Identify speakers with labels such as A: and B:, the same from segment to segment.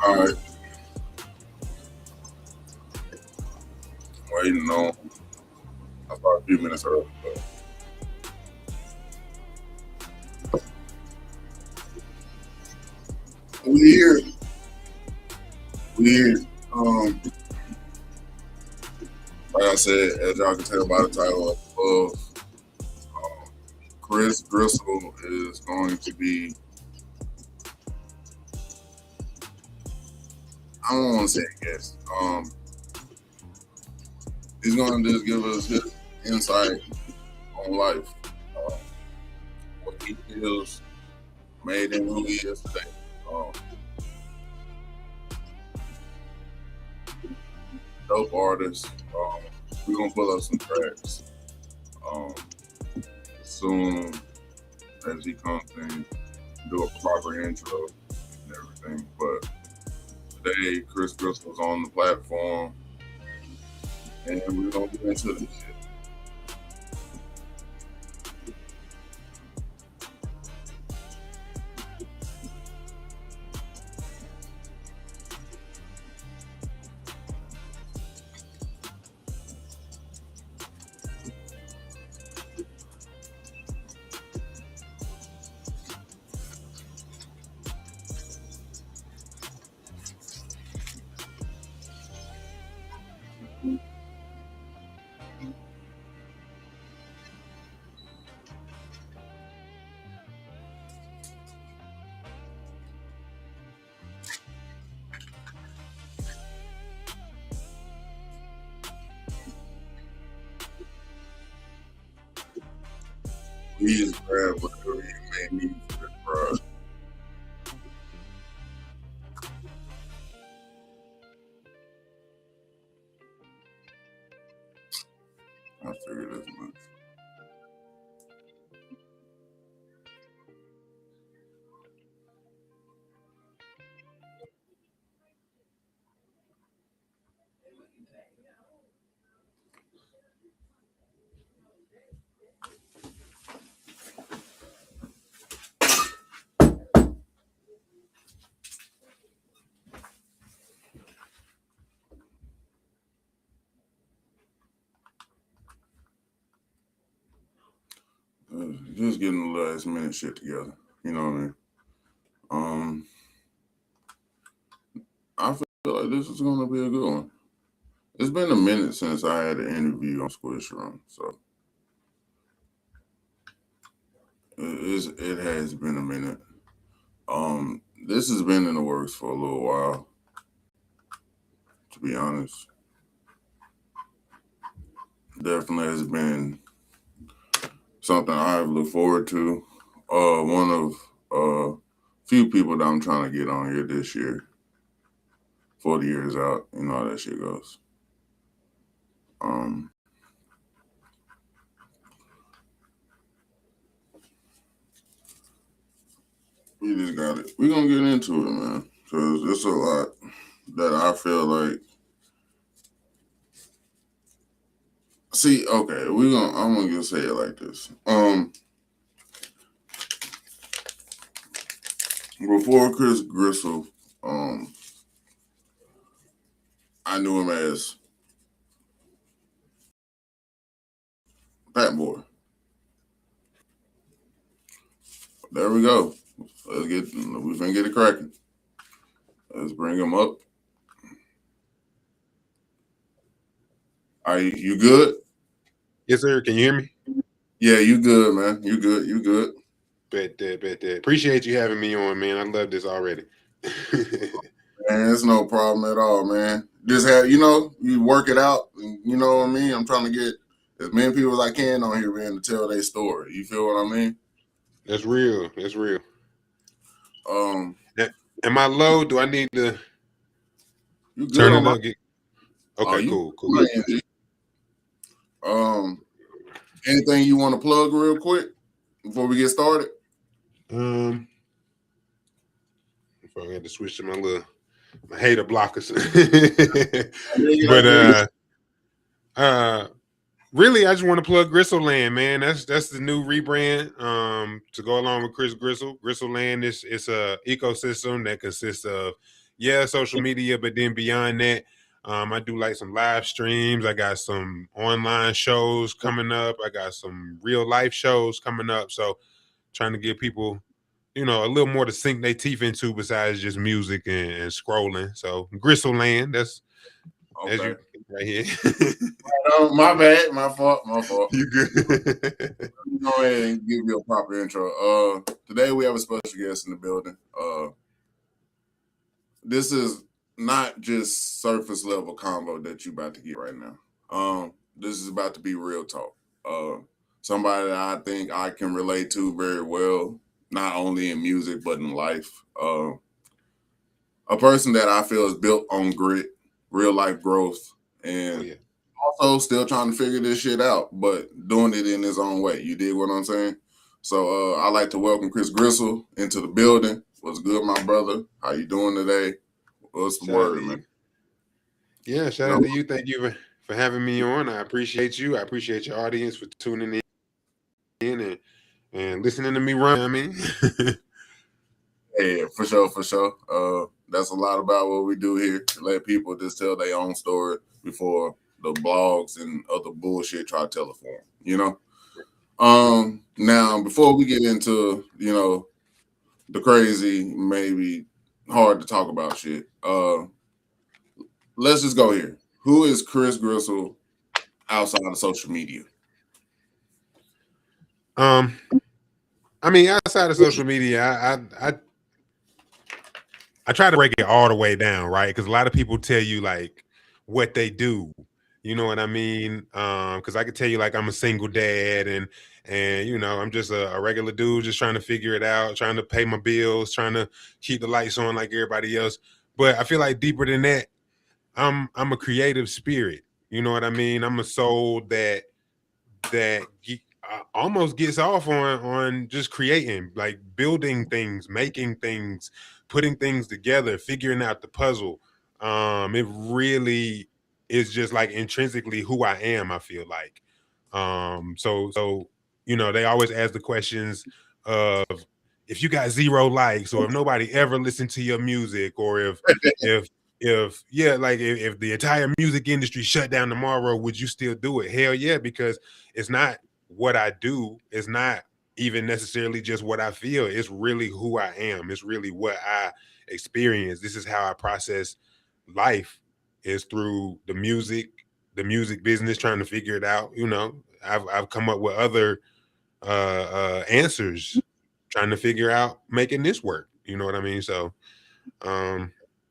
A: All right, waiting on. I started a few minutes early, but we here. We here. Um, like I said, as y'all can tell by the title of Chris Gristle is going to be. I don't want to say a guest. He's going to just give us his insight on life, uh, what he feels made him who he is today. Um, Dope artist. We're gonna pull up some tracks um, soon as he comes in, do a proper intro and everything. But today, Chris Gristle's on the platform, and we're gonna get into this shit. Please grab whatever you may need for this ride. I figured as much. Just getting the last minute shit together. You know what I mean? Um, I feel like this is gonna be a good one. It's been a minute since I had an interview on Squish Room, so it has been a minute. This has been in the works for a little while, to be honest. Definitely has been something I've looked forward to. One of few people that I'm trying to get on here this year. 40 years out, you know how that shit goes. Um, we just got it. We're gonna get into it, man. Cause it's a lot that I feel like See, okay, I'm gonna just say it like this. Before Chris Gristle, I knew him as Fat Boy. There we go. We finna get it cracking. Let's bring him up. Are you good?
B: Yes, sir. Can you hear me?
A: Yeah, you good, man. You good. You good.
B: Bet that. Appreciate you having me on, man. I love this already.
A: Man, it's no problem at all, man. Just have you work it out. You know what I mean? I'm trying to get as many people as I can on here, man, to tell their story. You feel what I mean?
B: That's real. That's real.
A: Um,
B: Am I low? Do I need to
A: you good
B: turn
A: on
B: it
A: my?
B: up?
A: Oh,
B: Okay,
A: you
B: cool.
A: playing, G. Anything you want to plug real quick before we get started?
B: If I had to switch to my hater blockers, but really, I just want to plug Gristle Land, man. That's the new rebrand to go along with Chris Gristle. Gristle Land is a ecosystem that consists of social media, but then beyond that, I do like some live streams. I got some online shows coming up. I got some real life shows coming up. So trying to give people, a little more to sink their teeth into besides just music and scrolling. So Gristle Land, that's
A: Okay.
B: as you right here.
A: My bad. My fault.
B: You good?
A: Let me go ahead and give you a proper intro. Today we have a special guest in the building. This is not just surface level combo that you about to get right now. This is about to be real talk. Somebody that I think I can relate to very well, not only in music but in life. A person that I feel is built on grit, real life growth, and also still trying to figure this shit out, but doing it in his own way. You dig what I'm saying? So I'd like to welcome Chris Gristle into the building. What's good, my brother? How you doing today? What's the word, man?
B: Yeah, shout out to you. Thank you for having me on. I appreciate you. I appreciate your audience for tuning in and listening to me run. I mean,
A: yeah, for sure. That's a lot about what we do here. To let people just tell their own story before the blogs and other bullshit try to tell it for them. Now before we get into the crazy, maybe hard to talk about shit. Let's just go here. Who is Chris Gristle outside of social media?
B: I mean, outside of social media, I try to break it all the way down, right? Because a lot of people tell you like what they do. You know what I mean? Because I could tell you like I'm a single dad and I'm just a regular dude just trying to figure it out, trying to pay my bills, trying to keep the lights on like everybody else. But I feel like deeper than that, I'm a creative spirit. You know what I mean? I'm a soul that almost gets off on just creating, like building things, making things, putting things together, figuring out the puzzle. It really is just like intrinsically who I am, I feel like. So they always ask the questions of if you got 0 likes or if nobody ever listened to your music or if the entire music industry shut down tomorrow, would you still do it? Hell yeah, because it's not what I do. It's not even necessarily just what I feel. It's really who I am. It's really what I experience. This is how I process life, is through the music business, trying to figure it out. I've come up with other answers, trying to figure out making this work. You know what I mean? So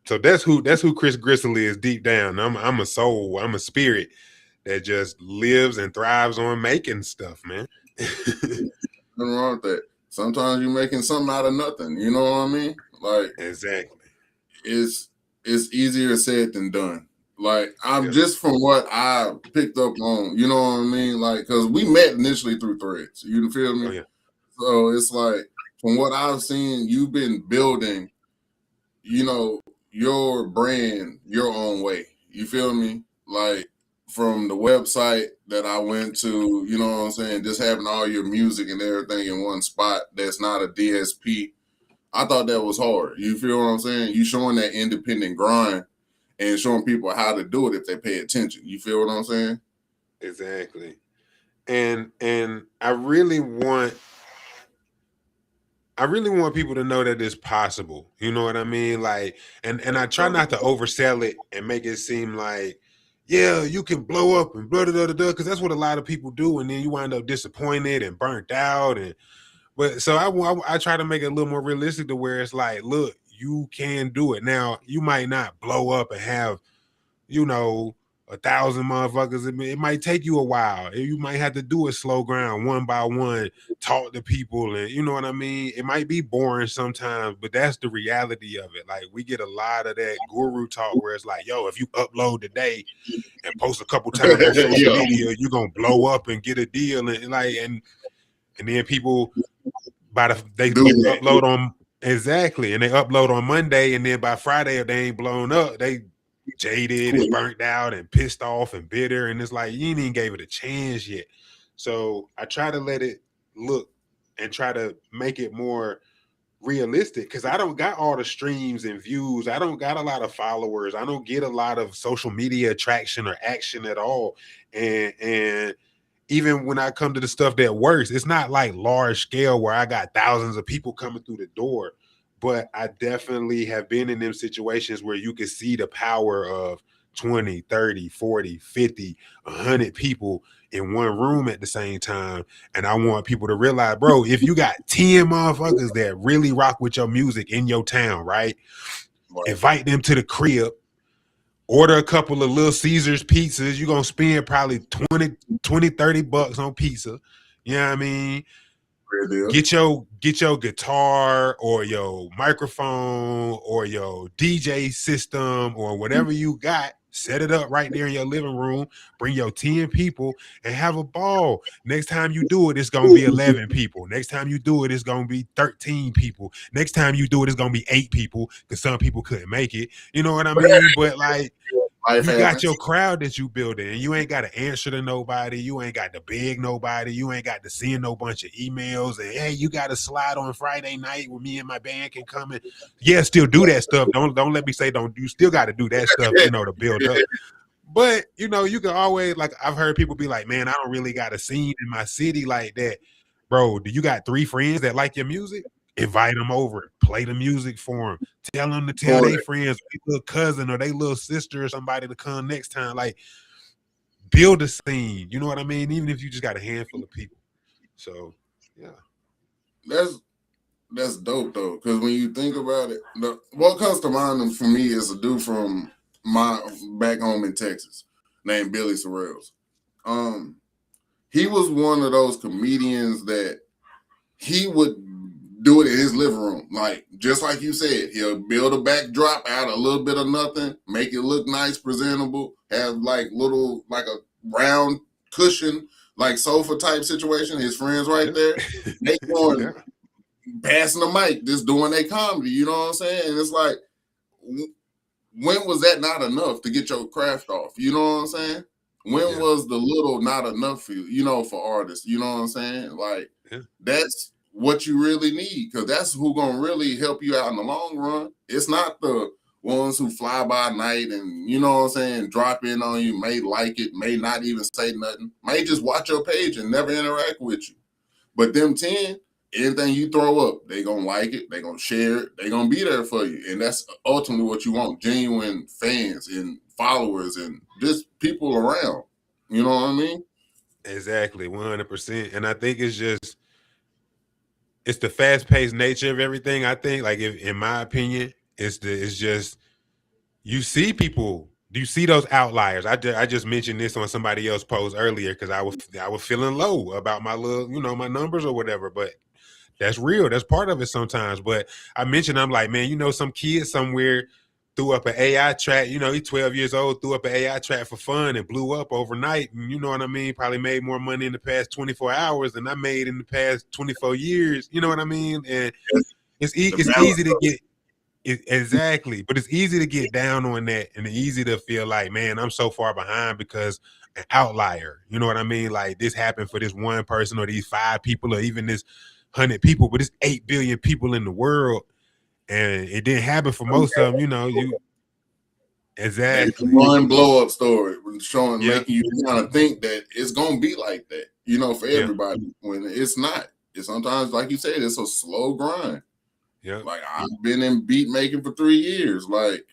B: that's who Chris Gristle is deep down. I'm a soul. I'm a spirit that just lives and thrives on making stuff, man.
A: Nothing wrong with that. Sometimes you're making something out of nothing. You know what I mean? Like
B: exactly.
A: It's easier said than done. Like I'm just from what I picked up on. You know what I mean? Like because we met initially through threads. You feel me?
B: Oh, yeah.
A: So it's like from what I've seen, you've been building, your brand your own way. You feel me? Like from the website that I went to, you know what I'm saying, just having all your music and everything in one spot that's not a DSP. I thought that was hard. You feel what I'm saying? You showing that independent grind and showing people how to do it if they pay attention. You feel what I'm saying?
B: Exactly. And I really want people to know that it's possible. You know what I mean? Like, and I try not to oversell it and make it seem like, yeah, you can blow up and blah, blah, blah, blah, because that's what a lot of people do. And then you wind up disappointed and burnt out. But so I try to make it a little more realistic to where it's like, look, you can do it. Now, you might not blow up and have, 1,000 motherfuckers. It might take you a while. You might have to do it slow ground, one by one, talk to people, and you know what I mean? It might be boring sometimes, but that's the reality of it. Like, we get a lot of that guru talk where it's like, yo, if you upload today and post a couple times on social media, you're gonna blow up and get a deal. And then people they upload on exactly, and they upload on Monday, and then by Friday, if they ain't blown up, they jaded and burnt out and pissed off and bitter, and it's like you ain't even gave it a chance yet. So I try to let it look and try to make it more realistic, because I don't got all the streams and views. I don't got a lot of followers. I don't get a lot of social media attraction or action at all. And even when I come to the stuff that works, it's not like large scale where I got thousands of people coming through the door. But I definitely have been in them situations where you can see the power of 20, 30, 40, 50, 100 people in one room at the same time. And I want people to realize, bro, if you got 10 motherfuckers that really rock with your music in your town, right? Invite them to the crib. Order a couple of Little Caesars pizzas. You're going to spend probably 20, 30 bucks on pizza. You know what I mean? Get your guitar or your microphone or your DJ system or whatever you got. Set it up right there in your living room. Bring your 10 people and have a ball. Next time you do it, it's going to be 11 people. Next time you do it, it's going to be 13 people. Next time you do it, it's going to be 8 people because some people couldn't make it. You know what I mean? But like, you got your crowd that you building, and you ain't got to answer to nobody. You ain't got to beg nobody. You ain't got to send no bunch of emails and, hey, you got to slide on Friday night where me and my band can come in. Yeah, still do that stuff. Don't let me say don't. You still got to do that stuff, to build up. But, you can always, like, I've heard people be like, man, I don't really got a scene in my city like that. Bro, do you got 3 friends that like your music? Invite them over, play the music for them, tell them to tell their friends, their little cousin or their little sister or somebody to come next time. Like, build a scene. You know what I mean? Even if you just got a handful of people. So, yeah.
A: That's dope, though, because when you think about it, what comes to mind for me is a dude from my back home in Texas named Billy Sorrells. He was one of those comedians that he would do it in his living room. Like, just like you said, he'll build a backdrop out of a little bit of nothing, make it look nice, presentable, have like a round cushion, like sofa type situation. His friends right there, they going passing the mic, just doing their comedy, you know what I'm saying? And it's like, when was that not enough to get your craft off? You know what I'm saying? When was the little not enough for you, for artists? You know what I'm saying? Like, that's what you really need, because that's who gonna really help you out in the long run. It's not the ones who fly by night and, you know what I'm saying, drop in on you, may like it, may not even say nothing, may just watch your page and never interact with you. But them 10, anything you throw up, they gonna like it, they gonna share it, they gonna be there for you. And that's ultimately what you want, genuine fans and followers and just people around. You know what I mean?
B: Exactly, 100%. And I think it's the fast-paced nature of everything. I think, like, in my opinion, it's just, you see people. Do you see those outliers? I just mentioned this on somebody else's post earlier because I was feeling low about my little, my numbers or whatever. But that's real. That's part of it sometimes. But I mentioned, I'm like, man, some kid somewhere threw up an AI track. He's 12 years old, threw up an AI track for fun and blew up overnight. And you know what I mean? Probably made more money in the past 24 hours than I made in the past 24 years. You know what I mean? And it's easy to get exactly, but it's easy to get down on that, and it's easy to feel like, man, I'm so far behind because an outlier. You know what I mean? Like this happened for this one person or these 5 people or even this 100 people, but it's 8 billion people in the world, and it didn't happen for most of them. You know, you exactly
A: one blow up story showing,
B: yeah
A: making you kind of think that it's gonna be like that. You know, for
B: yeah
A: everybody, when it's not. It's sometimes, like you said, it's a slow grind.
B: yeah.
A: Like I've been in beat making for 3 years. Like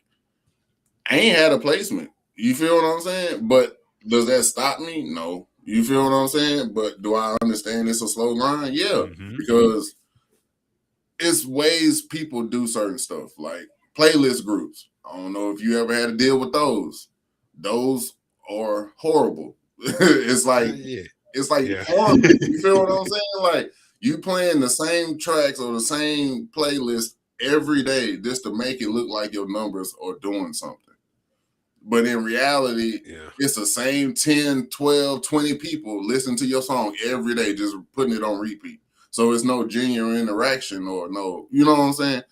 A: I ain't had a placement. You feel what I'm saying? But does that stop me? No. You feel what I'm saying? But do I understand it's a slow grind? Yeah,
B: Mm-hmm.
A: because it's ways people do certain stuff, like playlist groups. I don't know if you ever had to deal with those. Those are horrible. It's like
B: Yeah.
A: it's like
B: Yeah.
A: farming. You feel what I'm saying? Like you playing the same tracks or the same playlist every day just to make it look like your numbers are doing something. But in reality,
B: Yeah.
A: it's the same 10, 12, 20 people listen to your song every day, just putting it on repeat. So it's no genuine interaction or no, you know what I'm saying?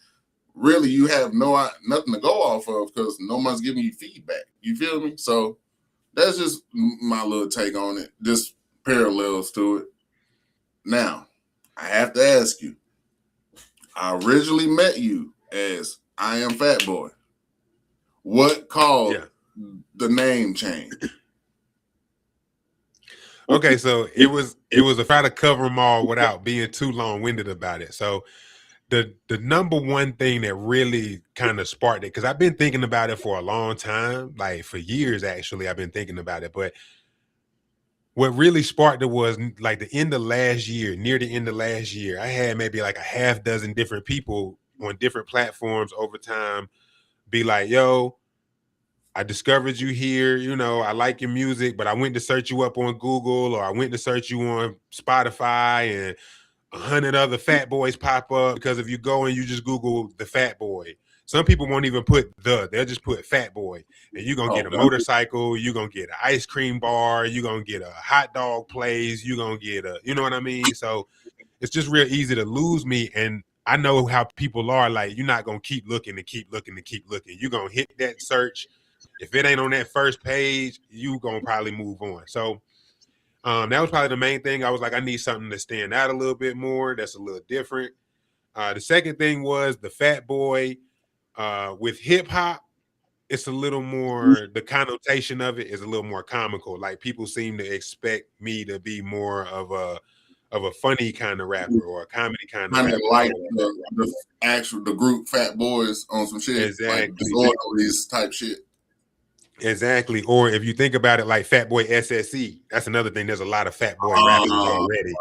A: Really, you have nothing to go off of because no one's giving you feedback. You feel me? So that's just my little take on it. Just parallels to it. Now, I have to ask you. I originally met you as I Am Fat Boy. What caused
B: Yeah.
A: the name change?
B: Okay, so it was a try to cover them all without being too long-winded about it. So the number one thing that really kind of sparked it, because I've been thinking about it for a long time, like for years actually, I've been thinking about it. But what really sparked it was like the end of last year, near the end of last year, I had maybe like a half dozen different people on different platforms over time be like, yo, I discovered you here. You know, I like your music, but I went to search you up on Google or I went to search you on Spotify, and 100 other fat boys pop up because if you go and you just Google the fat boy, some people won't even put they'll just put fat boy, and you're going to get a motorcycle, you're going to get an ice cream bar, you're going to get a hot dog place, you're going to get you know what I mean? So it's just real easy to lose me. And I know how people are. Like, you're not going to keep looking and keep looking and keep looking. You're going to hit that search. If it ain't on that first page, you going to probably move on. So that was probably the main thing. I was like, I need something to stand out a little bit more. That's a little different. The second thing was the fat boy with hip hop. It's a little more, the connotation of it is a little more comical. Like people seem to expect me to be more of a funny kind of rapper or a comedy kind of
A: Kind of
B: rapper.
A: like the group Fat Boys on some shit, like
B: Exactly.
A: disorderlies type shit.
B: Exactly. Or if you think about it, like Fat Boy SSE, that's another thing. There's a lot of Fat Boy rappers already.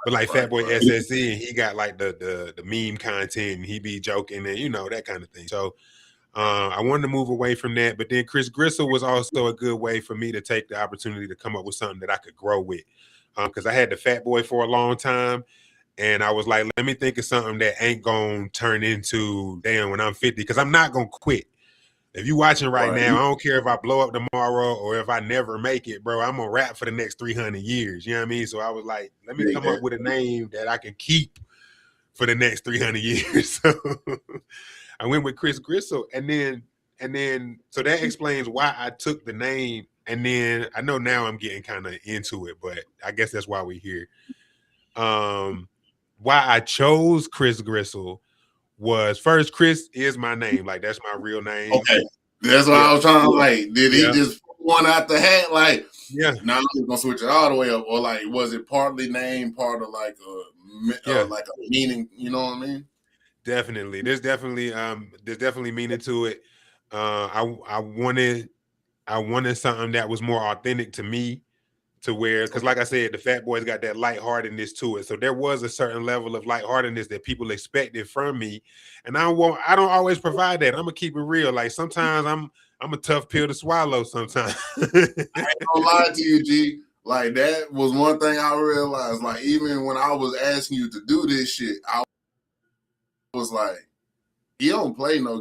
B: But like Fat Boy SSE, and he got like the meme content, and he be joking and you know that kind of thing. So I wanted to move away from that. But then Chris Gristle was also a good way for me to take the opportunity to come up with something that I could grow with. Because I had the Fat Boy for a long time. And I was like, let me think of something that ain't gonna turn into damn when I'm 50, because I'm not gonna quit. If you watching right now, I don't care if I blow up tomorrow or if I never make it, bro. I'm gonna rap for the next 300 years. You know what I mean? So I was like, let me come up with a name that I can keep for the next 300 years. So I went with Chris Gristle, and then so that explains why I took the name. And then I know now I'm getting kind of into it, but I guess that's why we're here. Why I chose Chris Gristle was, first, Chris is my name. Like, that's my real name.
A: Okay. That's what I was trying to like. Did he just one out the hat? Like,
B: yeah.
A: Now I'm just gonna switch it all the way up, or like, was it partly named, part of like like a meaning? You know what I mean?
B: Definitely. There's definitely meaning to it. I wanted something that was more authentic to me, to where, because like I said, the Fat Boys got that lightheartedness to it. So there was a certain level of lightheartedness that people expected from me. And I don't always provide that. I'm gonna keep it real. Like sometimes I'm a tough pill to swallow sometimes.
A: I ain't gonna lie to you, G. Like that was one thing I realized. Like even when I was asking you to do this shit, I was like, he don't play no.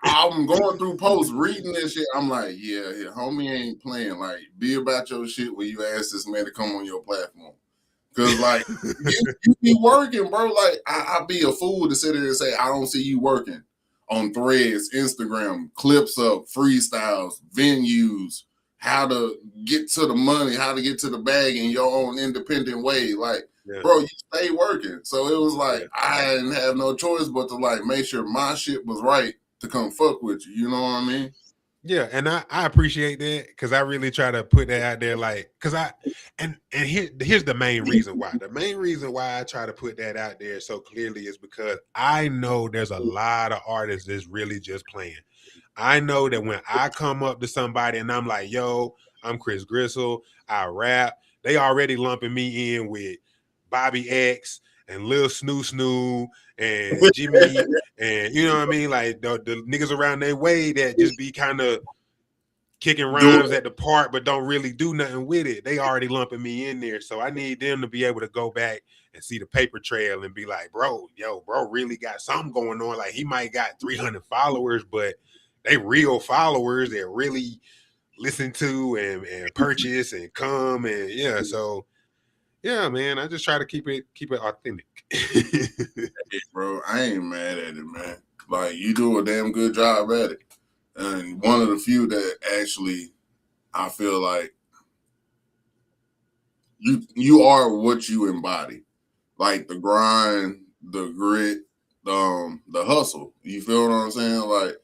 A: I'm going through posts reading this shit. I'm like, yeah, homie ain't playing. Like, be about your shit when you ask this man to come on your platform. Cause like you be working, bro. Like I be a fool to sit there and say I don't see you working on Threads, Instagram, clips up, freestyles, venues, how to get to the money, how to get to the bag in your own independent way. Like, bro, you stay working. So it was like I didn't have no choice but to like make sure my shit was right to come fuck with you. You know what I mean?
B: Yeah, and I appreciate that because I really try to put that out there, like, because here's the main reason why. The main reason why I try to put that out there so clearly is because I know there's a lot of artists that's really just playing. I know that when I come up to somebody and I'm like, yo, I'm Chris Gristle, I rap, they already lumping me in with Bobby X and Lil Snoo and Jimmy and you know what I mean? Like the niggas around their way that just be kind of kicking rhymes at the part but don't really do nothing with it. They already lumping me in there. So I need them to be able to go back and see the paper trail and be like, bro really got something going on. Like he might got 300 followers, but they real followers that really listen to and purchase and come and yeah. So yeah, man, I just try to keep it authentic.
A: Hey, bro, I ain't mad at it, man. Like you do a damn good job at it. And one of the few that actually I feel like you are what you embody. Like the grind, the grit, the hustle. You feel what I'm saying? Like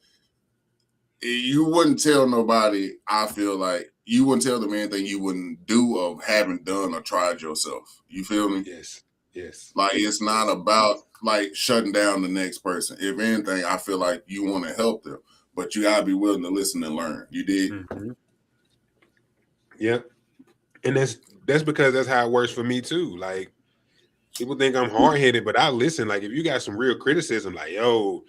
A: you wouldn't tell nobody, I feel like you wouldn't tell them anything you wouldn't do or haven't done or tried yourself. You feel me?
B: Yes.
A: Like it's not about like shutting down the next person. If anything, I feel like you want to help them, but you gotta be willing to listen and learn. You did?
B: Mm-hmm. Yep. And that's because that's how it works for me too. Like people think I'm hard-headed, but I listen. Like if you got some real criticism, like, yo,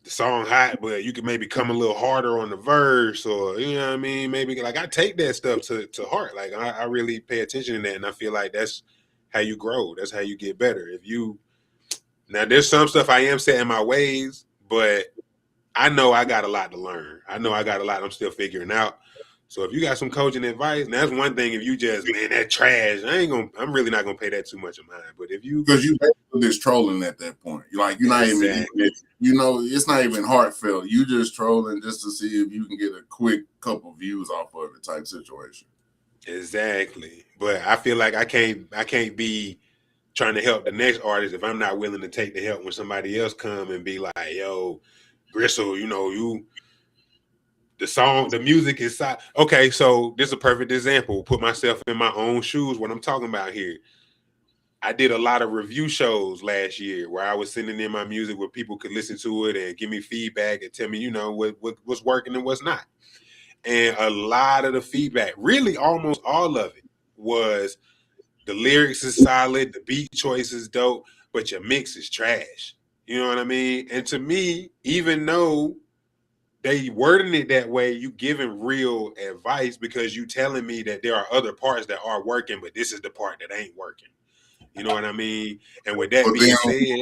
B: the song hot, but you could maybe come a little harder on the verse, or you know what I mean? Maybe like I take that stuff to heart. Like I really pay attention to that, and I feel like that's how you grow. That's how you get better. If you now there's some stuff I am set in my ways, but I know I got a lot to learn. I know I got a lot I'm still figuring out. So if you got some coaching advice, and that's one thing. If you just that trash, I'm really not gonna pay that too much of mind. But if you
A: because you just trolling at that point, like you're not even, it's not even heartfelt. You just trolling just to see if you can get a quick couple views off of it type situation.
B: Exactly. But I feel like I can't be trying to help the next artist if I'm not willing to take the help when somebody else come and be like, yo, Gristle, the music is okay. So this is a perfect example. Put myself in my own shoes. What I'm talking about here. I did a lot of review shows last year where I was sending in my music where people could listen to it and give me feedback and tell me, what's working and what's not. And a lot of the feedback, really almost all of it, was the lyrics is solid, the beat choice is dope, but your mix is trash. You know what I mean? And to me, even though they wording it that way, you giving real advice because you telling me that there are other parts that are working, but this is the part that ain't working. You know what I mean? And with that being said,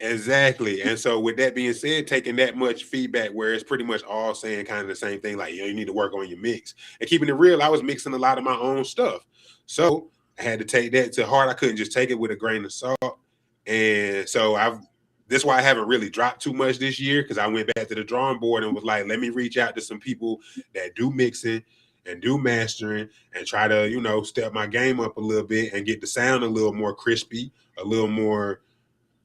B: exactly. And so with that being said, taking that much feedback where it's pretty much all saying kind of the same thing, like, you need to work on your mix. And keeping it real, I was mixing a lot of my own stuff. So I had to take that to heart. I couldn't just take it with a grain of salt. And so that's why I haven't really dropped too much this year, because I went back to the drawing board and was like, let me reach out to some people that do mixing and do mastering and try to, step my game up a little bit and get the sound a little more crispy, a little more,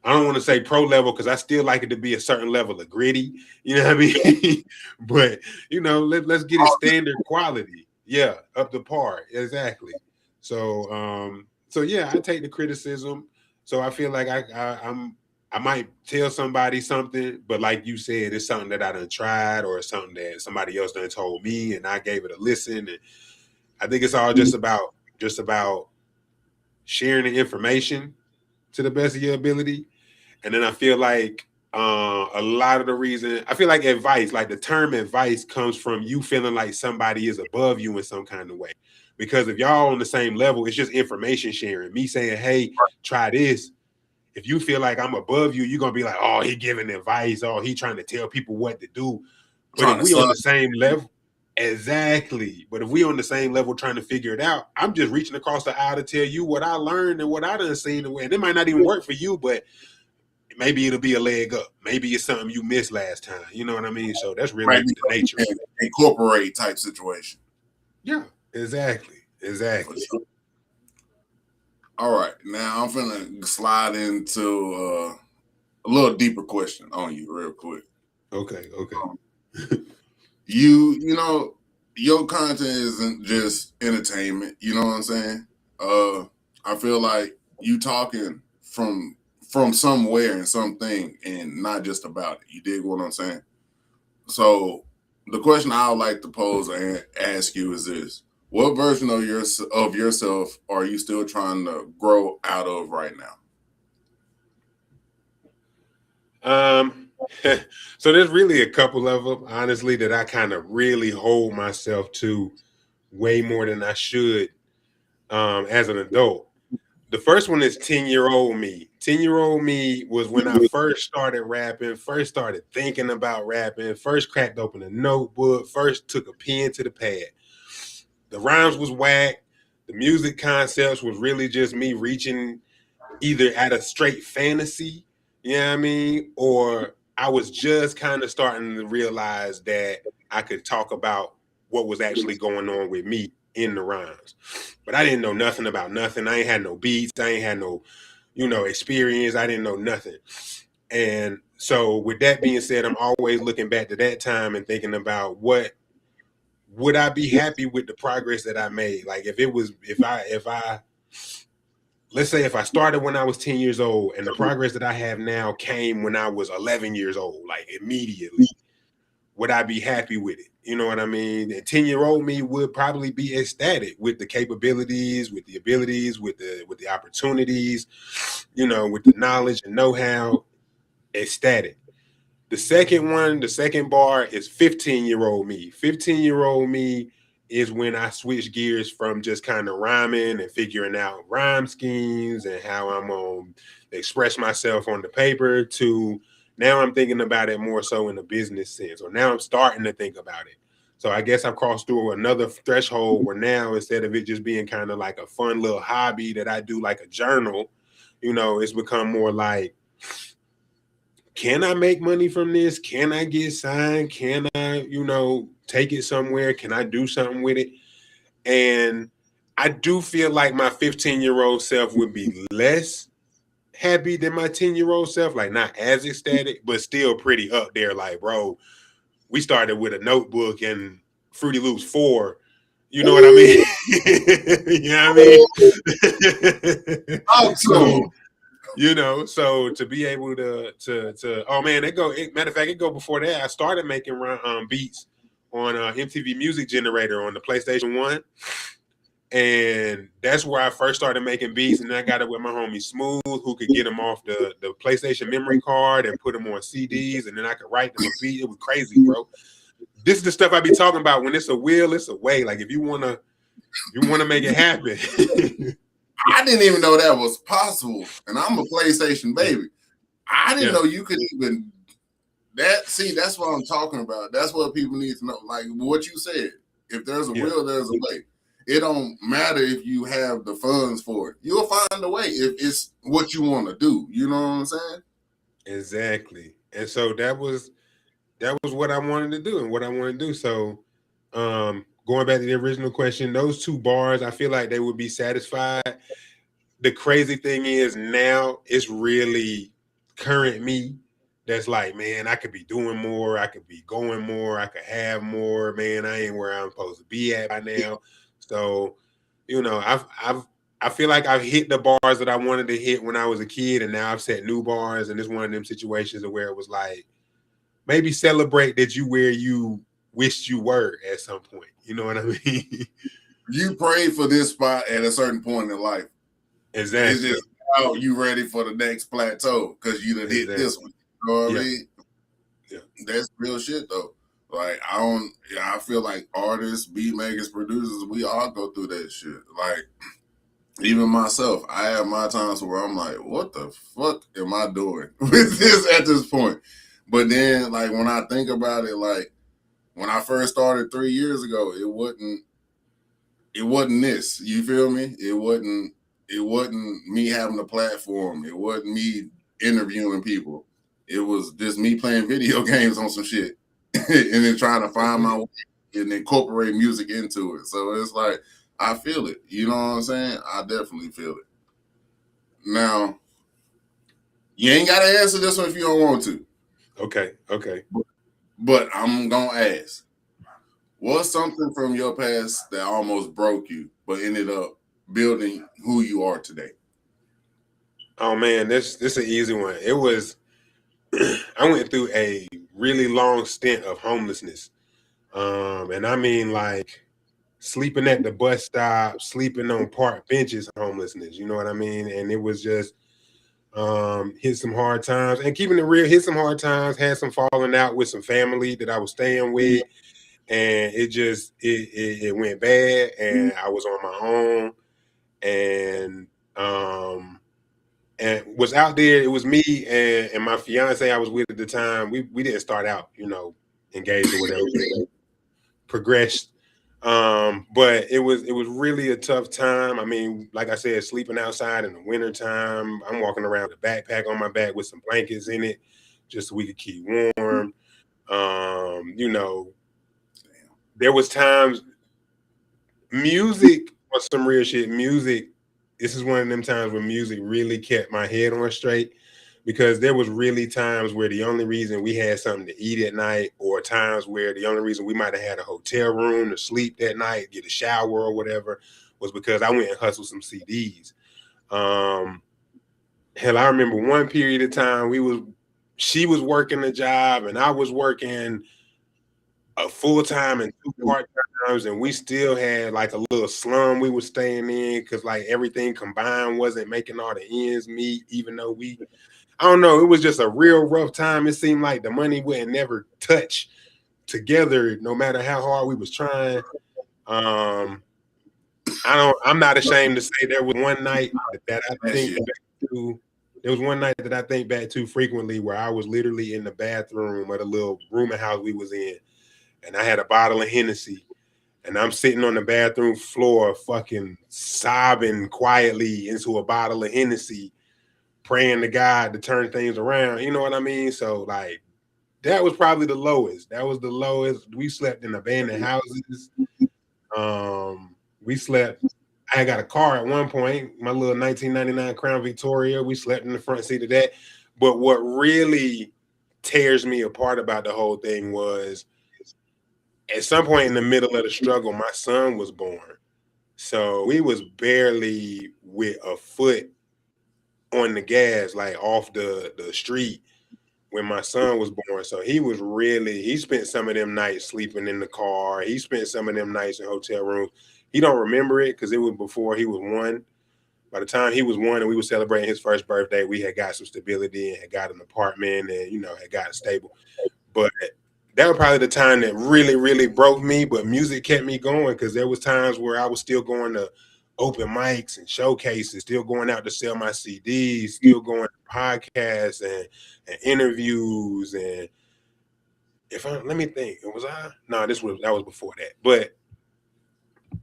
B: I don't want to say pro level because I still like it to be a certain level of gritty. You know what I mean? But, let's get it standard quality. Yeah, up to par. Exactly. So, yeah, I take the criticism. So I feel like I might tell somebody something, but like you said, it's something that I done tried or something that somebody else done told me and I gave it a listen. And I think it's all just about sharing the information to the best of your ability. And then I feel like a lot of the reason, I feel like advice, like the term advice, comes from you feeling like somebody is above you in some kind of way. Because if y'all on the same level, it's just information sharing. Me saying, hey, try this. If you feel like I'm above you, you're going to be like, oh, he giving advice. Oh, he trying to tell people what to do. But if we on the same level, exactly. But if we on the same level trying to figure it out, I'm just reaching across the aisle to tell you what I learned and what I done seen. And it might not even work for you, but maybe it'll be a leg up. Maybe it's something you missed last time. You know what I mean? So that's really
A: Maybe
B: the nature of it.
A: incorporate type situation.
B: Yeah, exactly.
A: For sure. All right, now I'm finna slide into a little deeper question on you real quick.
B: Okay.
A: You know, your content isn't just entertainment. You know what I'm saying? I feel like you talking from somewhere and something, and not just about it. You dig what I'm saying? So the question I would like to pose and ask you is this: what version of yourself are you still trying to grow out of right now?
B: So there's really a couple of them, honestly, that I kind of really hold myself to way more than I should as an adult. The first one is 10-year-old me. 10-year-old me was when I first started rapping, first started thinking about rapping, first cracked open a notebook, first took a pen to the pad. The rhymes was whack. The music concepts was really just me reaching either at a straight fantasy, you know what I mean? Or I was just kind of starting to realize that I could talk about what was actually going on with me in the rhymes. But I didn't know nothing about nothing. I ain't had no beats. I ain't had no, experience. I didn't know nothing. And so with that being said, I'm always looking back to that time and thinking about what would I be happy with the progress that I made? Like if I let's say if I started when I was 10 years old and the progress that I have now came when I was 11 years old, like immediately, would I be happy with it? You know what I mean? And 10-year-old me would probably be ecstatic with the capabilities, with the abilities, with the opportunities, with the knowledge and know-how, ecstatic. The second bar is 15-year-old me. 15-year-old me is when I switch gears from just kind of rhyming and figuring out rhyme schemes and how I'm going to express myself on the paper to now I'm thinking about it more so in a business sense, or now I'm starting to think about it. So I guess I've crossed through another threshold where now instead of it just being kind of like a fun little hobby that I do like a journal, it's become more like, can I make money from this? Can I get signed? Can I, take it somewhere? Can I do something with it? And I do feel like my 15-year-old self would be less happy than my 10-year-old self, like not as ecstatic, but still pretty up there. Like, bro, we started with a notebook and Fruity Loops 4. You know what I mean? You know what I mean? So to be able to oh man, matter of fact, it go before that. I started making beats on MTV Music Generator on the PlayStation 1. And that's where I first started making beats, and I got it with my homie Smooth, who could get them off the PlayStation memory card and put them on CDs, and then I could write them a beat. It was crazy, bro. This is the stuff I be talking about. When it's a will, it's a way. Like if you wanna make it happen.
A: I didn't even know that was possible, and I'm a PlayStation baby. I didn't know you could even that's what I'm talking about. That's what people need to know. Like what you said. If there's a will, there's a way. It don't matter if you have the funds for it. You'll find a way if it's what you want to do. You know what I'm saying?
B: Exactly. And so that was what I wanted to do and what I want to do. So going back to the original question, those two bars, I feel like they would be satisfied. The crazy thing is now it's really current me that's like, man, I could be doing more. I could be going more. I could have more. Man, I ain't where I'm supposed to be at by now. So, I feel like I've hit the bars that I wanted to hit when I was a kid, and now I've set new bars. And it's one of them situations where it was like, maybe celebrate that you where you wished you were at some point. You know what I mean?
A: You prayed for this spot at a certain point in life.
B: Exactly.
A: It's just how you ready for the next plateau because you done hit this one. You know what I mean? Yeah. That's real shit though. Like I feel like artists, beat makers, producers, we all go through that shit. Like even myself, I have my times where I'm like, what the fuck am I doing with this at this point? But then like when I think about it, like when I first started 3 years ago, it wasn't this. You feel me? It wasn't me having a platform. It wasn't me interviewing people. It was just me playing video games on some shit and then trying to find my way and incorporate music into it. So it's like, I feel it. You know what I'm saying? I definitely feel it. Now, you ain't got to answer this one if you don't want to.
B: Okay.
A: But I'm going to ask, what's something from your past that almost broke you, but ended up building who you are today?
B: Oh man, this an easy one. It was I went through a really long stint of homelessness. And I mean like sleeping at the bus stop, sleeping on park benches homelessness, you know what I mean? And it was just hit some hard times, and keeping it real, hit some hard times, had some falling out with some family that I was staying with, and it went bad, and I was on my own, and was out there. It was me and my fiance I was with at the time. We didn't start out, engaged or whatever. Progressed. But it was really a tough time. I mean, like I said, sleeping outside in the wintertime. I'm walking around with a backpack on my back with some blankets in it, just so we could keep warm. There was times music was some real shit. Music, this is one of them times where music really kept my head on straight, because there was really times where the only reason we had something to eat at night, or times where the only reason we might have had a hotel room to sleep that night, get a shower or whatever, was because I went and hustled some CDs. Hell, I remember one period of time she was working a job and I was working a full-time and 2 part-times, and we still had like a little slum we were staying in, because like everything combined wasn't making all the ends meet, even though I don't know, it was just a real rough time. It seemed like the money wouldn't never touch together, no matter how hard we was trying. I'm not ashamed to say there was one night that I think back to. There was one night that I think back to frequently where I was literally in the bathroom of the little rooming house we was in, and I had a bottle of Hennessy, and I'm sitting on the bathroom floor fucking sobbing quietly into a bottle of Hennessy, praying to God to turn things around. You know what I mean? So like, that was probably the lowest. That was the lowest. We slept in abandoned houses. I got a car at one point, my little 1999 Crown Victoria. We slept in the front seat of that. But what really tears me apart about the whole thing was, at some point in the middle of the struggle, my son was born. So we was barely with a foot on the gas, like off the street, when my son was born. So he spent some of them nights sleeping in the car. He spent some of them nights in hotel rooms. He don't remember it because it was before he was 1. By the time he was 1 and we were celebrating his first birthday, we had got some stability and had got an apartment and, had gotten stable. But that was probably the time that really, really broke me. But music kept me going, because there was times where I was still going to open mics and showcases, still going out to sell my CDs, still going to podcasts and interviews. And let me think, was I? No, that was before that. But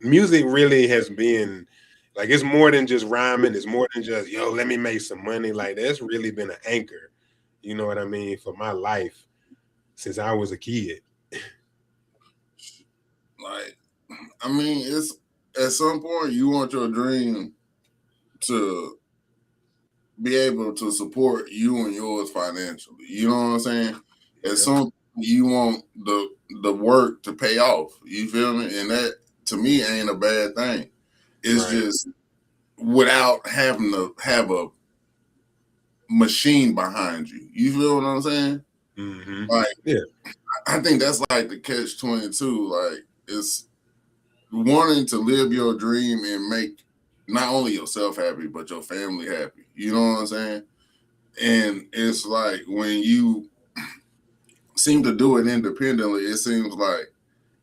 B: music really has been like, it's more than just rhyming. It's more than just, let me make some money. Like, that's really been an anchor, you know what I mean, for my life since I was a kid.
A: Like, I mean, it's at some point you want your dream to be able to support you and yours financially. You know what I'm saying? At some point you want the work to pay off. You feel me? And that, to me, ain't a bad thing. It's just without having to have a machine behind you. You feel what I'm saying?
B: Mm-hmm.
A: Like, I think that's like the catch-22. Like, it's wanting to live your dream and make not only yourself happy, but your family happy. You know what I'm saying? And it's like, when you seem to do it independently, it seems like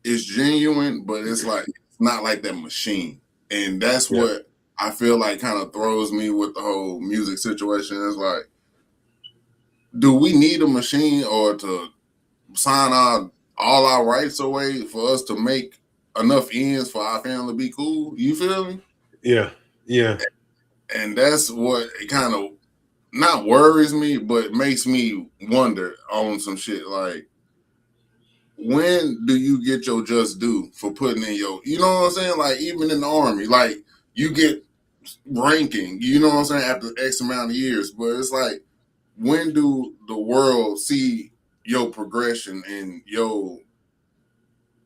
A: it's genuine, but it's like, it's not like that machine. And that's what I feel like kind of throws me with the whole music situation. It's like, do we need a machine or to sign all our rights away for us to make enough ends for our family to be cool? You feel me?
B: Yeah.
A: And that's what it kind of not worries me, but makes me wonder on some shit like, when do you get your just due for putting in your, you know what I'm saying? Like, even in the army, like, you get ranking, you know what I'm saying, after X amount of years. But it's like, when do the world see your progression and your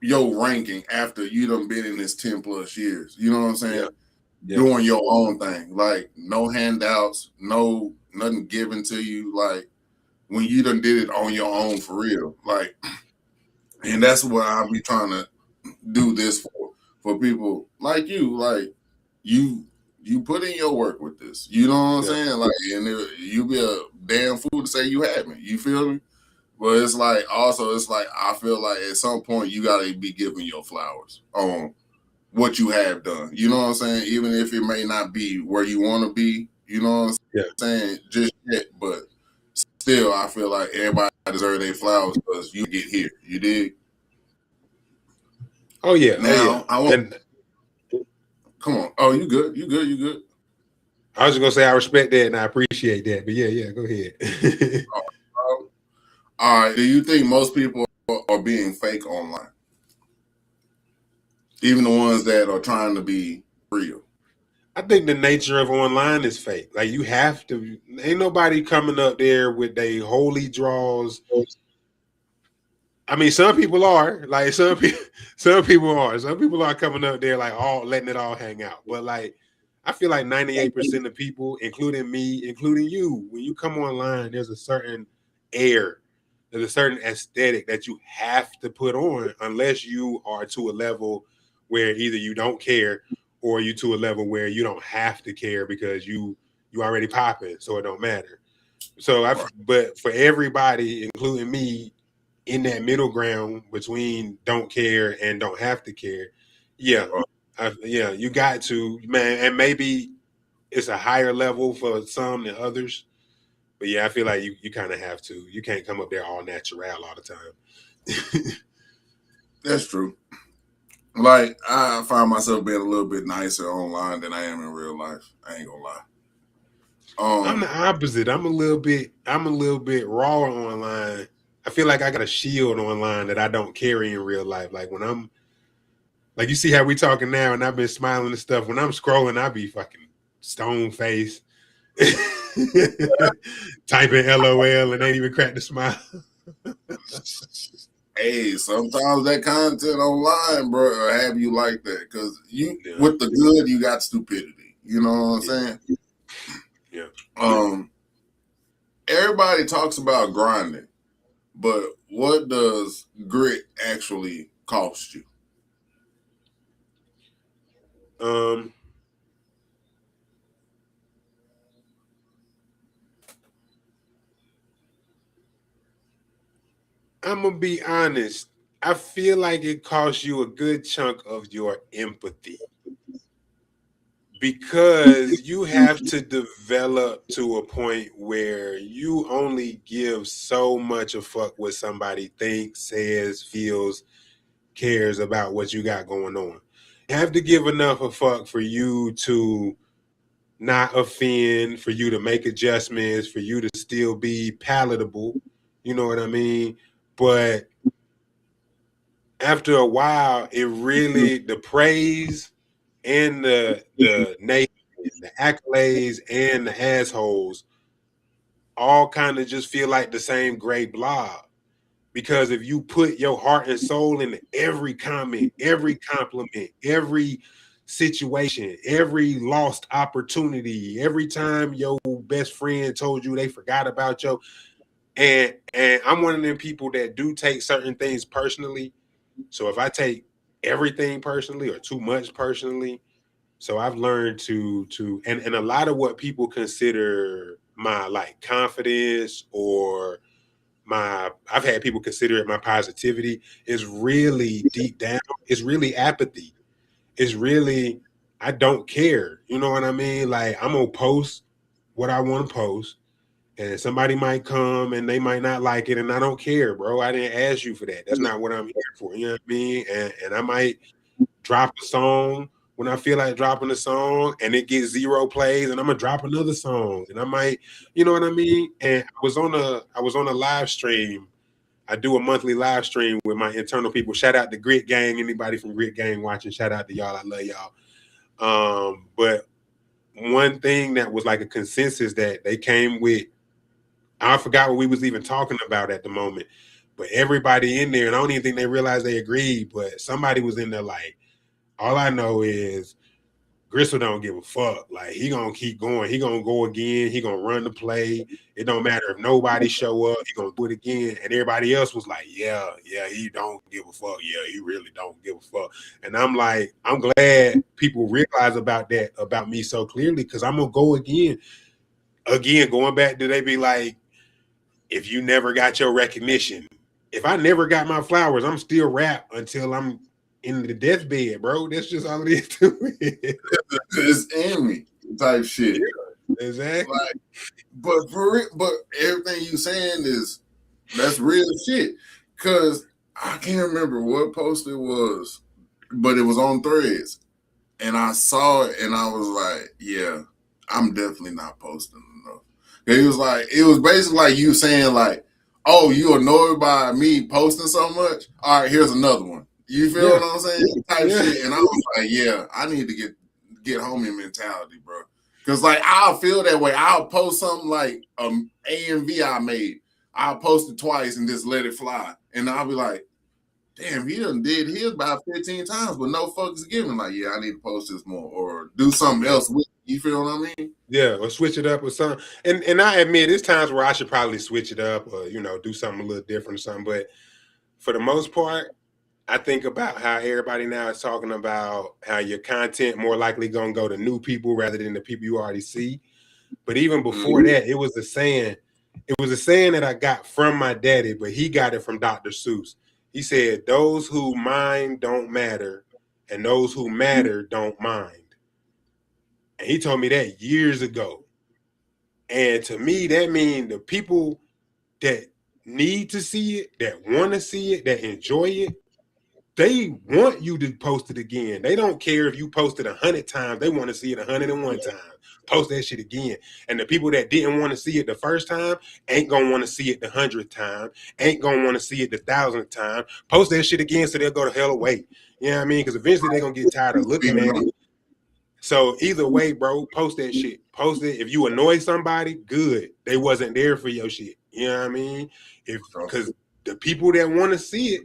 A: ranking after you done been in this 10 plus years? You know what I'm saying?
B: Yeah.
A: Doing your own thing. Like, no handouts, no nothing given to you. Like, when you done did it on your own for real. Like, and that's what I'll be trying to do this for people like you. Like, you put in your work with this. You know what I'm saying? Like, and you be a damn fool to say you haven't. You feel me? But it's like, also, it's like, I feel like at some point you gotta be giving your flowers on what you have done. You know what I'm saying? Even if it may not be where you want to be. You know what I'm saying? Just yet, but still, I feel like everybody deserves their flowers because you get here. You dig?
B: Oh yeah.
A: Now I want.
B: And
A: Come on. Oh, you good? You good? You good?
B: I was just gonna say I respect that and I appreciate that. But yeah, go ahead.
A: All right. Do you think most people are being fake online? Even the ones that are trying to be real?
B: I think the nature of online is fake. Like, you have to. Ain't nobody coming up there with they holy draws. I mean, some people are. Like, some people are. Some people are coming up there like all letting it all hang out. But like, I feel like 98% of people, including me, including you, when you come online, there's a certain air, there's a certain aesthetic that you have to put on, unless you are to a level where either you don't care or you to a level where you don't have to care because you already popping, so it don't matter. So but for everybody, including me, in that middle ground between don't care and don't have to care, yeah, you got to, man. And maybe it's a higher level for some than others, but yeah, I feel like you kind of have to. You can't come up there all natural all the time.
A: That's true. Like, I find myself being a little bit nicer online than I am in real life. I ain't gonna lie.
B: I'm the opposite. I'm a little bit raw online. I feel like I got a shield online that I don't carry in real life. Like, when I'm like, you see how we talking now, and I've been smiling and stuff. When I'm scrolling, I be fucking stone face, typing LOL, and ain't even crack the smile.
A: Hey, sometimes that content online, bro, will have you like that because with the good, you got stupidity. You know what I'm saying?
B: Yeah.
A: Everybody talks about grinding, but what does grit actually cost you?
B: I'm gonna be honest. I feel like it costs you a good chunk of your empathy, because you have to develop to a point where you only give so much a fuck what somebody thinks, says, feels, cares about what you got going on. You have to give enough a fuck for you to not offend, for you to make adjustments, for you to still be palatable. You know what I mean? But after a while, it really, the praise and the name, the accolades and the assholes all kind of just feel like the same gray blob. Because if you put your heart and soul into every comment, every compliment, every situation, every lost opportunity, every time your best friend told you they forgot about you, and I'm one of them people that do take certain things personally. So if I take everything personally or too much personally, so I've learned and a lot of what people consider my like confidence or I've had people consider it my positivity, is really deep down. It's really apathy. It's really, I don't care. You know what I mean? Like, I'm gonna post what I want to post, and somebody might come and they might not like it, and I don't care, bro. I didn't ask you for that. That's not what I'm here for. You know what I mean? And I might drop a song when I feel like dropping a song and it gets 0 plays, and I'm gonna drop another song, and I might, you know what I mean? And I was on a live stream. I do a monthly live stream with my internal people. Shout out to Grit Gang. Anybody from Grit Gang watching? Shout out to y'all. I love y'all. But one thing that was like a consensus that they came with, I forgot what we was even talking about at the moment, but everybody in there, and I don't even think they realized they agreed, but somebody was in there like, all I know is Gristle don't give a fuck. Like, he gonna keep going. He gonna go again. He gonna run the play. It don't matter if nobody show up. He gonna do it again. And everybody else was like, yeah, he don't give a fuck. Yeah, he really don't give a fuck. And I'm like, I'm glad people realize about that about me so clearly, because I'm gonna go again. Again, going back to they be like, if you never got your recognition, if I never got my flowers, I'm still rap until I'm in the deathbed, bro. That's just all it is to it.
A: It's in me type shit.
B: Yeah, exactly.
A: Like, but everything you saying that's real shit. Cause I can't remember what post it was, but it was on Threads, and I saw it, and I was like, yeah, I'm definitely not posting enough. It was basically like you saying like, oh, you annoyed by me posting so much? All right, here's another one. You feel what I'm saying? Type shit. And I was like, yeah, I need to get homie mentality, bro. Because like I'll feel that way. I'll post something like AMV I made. I'll post it twice and just let it fly. And I'll be like, damn, he done did his about 15 times, but no fucks given. Like, yeah, I need to post this more or do something else with it. You feel what I mean?
B: Yeah, or switch it up or something. And I admit, there's times where I should probably switch it up or, do something a little different or something. But for the most part, I think about how everybody now is talking about how your content more likely going to go to new people rather than the people you already see. But even before that, it was a saying. It was a saying that I got from my daddy, but he got it from Dr. Seuss. He said, those who mind don't matter, and those who matter don't mind. And he told me that years ago. And to me, that means the people that need to see it, that want to see it, that enjoy it, they want you to post it again. They don't care if you post it 100 times. They want to see it 101 times. Post that shit again. And the people that didn't want to see it the first time ain't going to want to see it the 100th time, ain't going to want to see it the 1,000th time. Post that shit again so they'll go to hell away. You know what I mean? Because eventually they're going to get tired of looking at it. So either way, bro, post that shit. Post it. If you annoy somebody, good. They wasn't there for your shit. You know what I mean? Because the people that want to see it,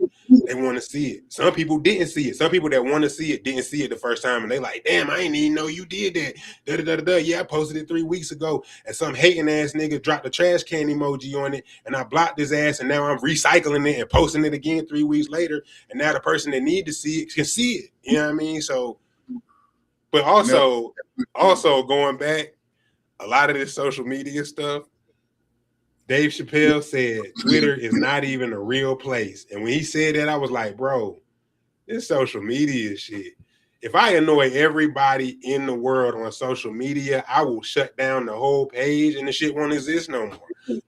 B: they want to see it. Some people didn't see it. Some people that want to see it didn't see it the first time, and they like, damn, I didn't even know you did that. Da, da, da, da, da. Yeah, I posted it 3 weeks ago, and some hating ass nigga dropped a trash can emoji on it, and I blocked his ass, and now I'm recycling it and posting it again 3 weeks later, and now the person that need to see it can see it. You know what I mean? So, but also going back, a lot of this social media stuff, Dave Chappelle said Twitter is not even a real place. And when he said that, I was like, bro, this social media shit. If I annoy everybody in the world on social media, I will shut down the whole page and the shit won't exist no more.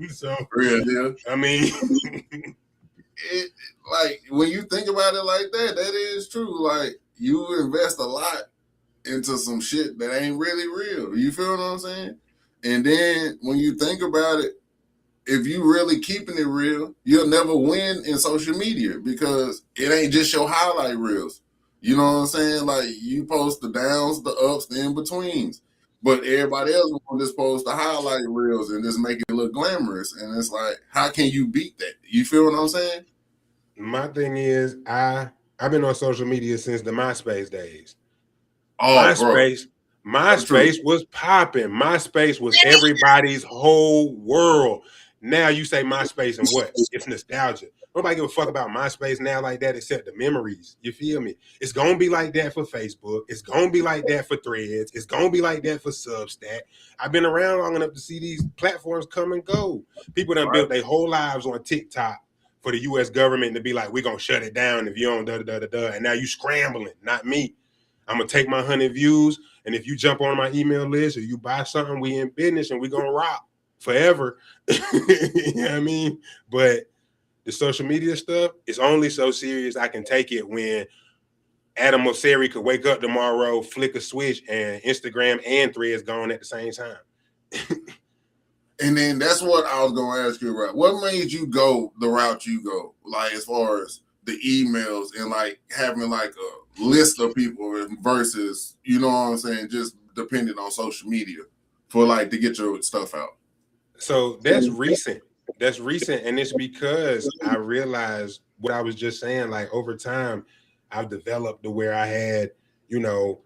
B: So,
A: yeah.
B: I mean,
A: it, like when you think about it like that, that is true. Like you invest a lot into some shit that ain't really real. You feel what I'm saying? And then when you think about it, if you really keeping it real, you'll never win in social media because it ain't just your highlight reels. You know what I'm saying? Like you post the downs, the ups, the in-betweens. But everybody else will just post the highlight reels and just make it look glamorous. And it's like, how can you beat that? You feel what I'm saying?
B: My thing is, I've been on social media since the MySpace days.
A: Oh,
B: MySpace was popping. MySpace was everybody's whole world. Now you say MySpace and what? It's nostalgia. Nobody give a fuck about MySpace now like that except the memories. You feel me? It's going to be like that for Facebook. It's going to be like that for Threads. It's going to be like that for Substack. I've been around long enough to see these platforms come and go. People done built their whole lives on TikTok for the U.S. government to be like, we're going to shut it down if you don't da-da-da-da-da. And now you scrambling, not me. I'm going to take my 100 views, and if you jump on my email list or you buy something, we in business, and we going to rock forever. You know what I mean? But the social media stuff is only so serious I can take it when Adam Mosseri could wake up tomorrow, flick a switch, and Instagram and Threads gone at the same time.
A: And then that's what I was going to ask you about. What made you go the route you go? Like, as far as the emails and like having like a list of people versus, you know what I'm saying, just depending on social media for like to get your stuff out.
B: So that's recent. That's recent. And it's because I realized what I was just saying, like over time, I've developed to where I had, you know,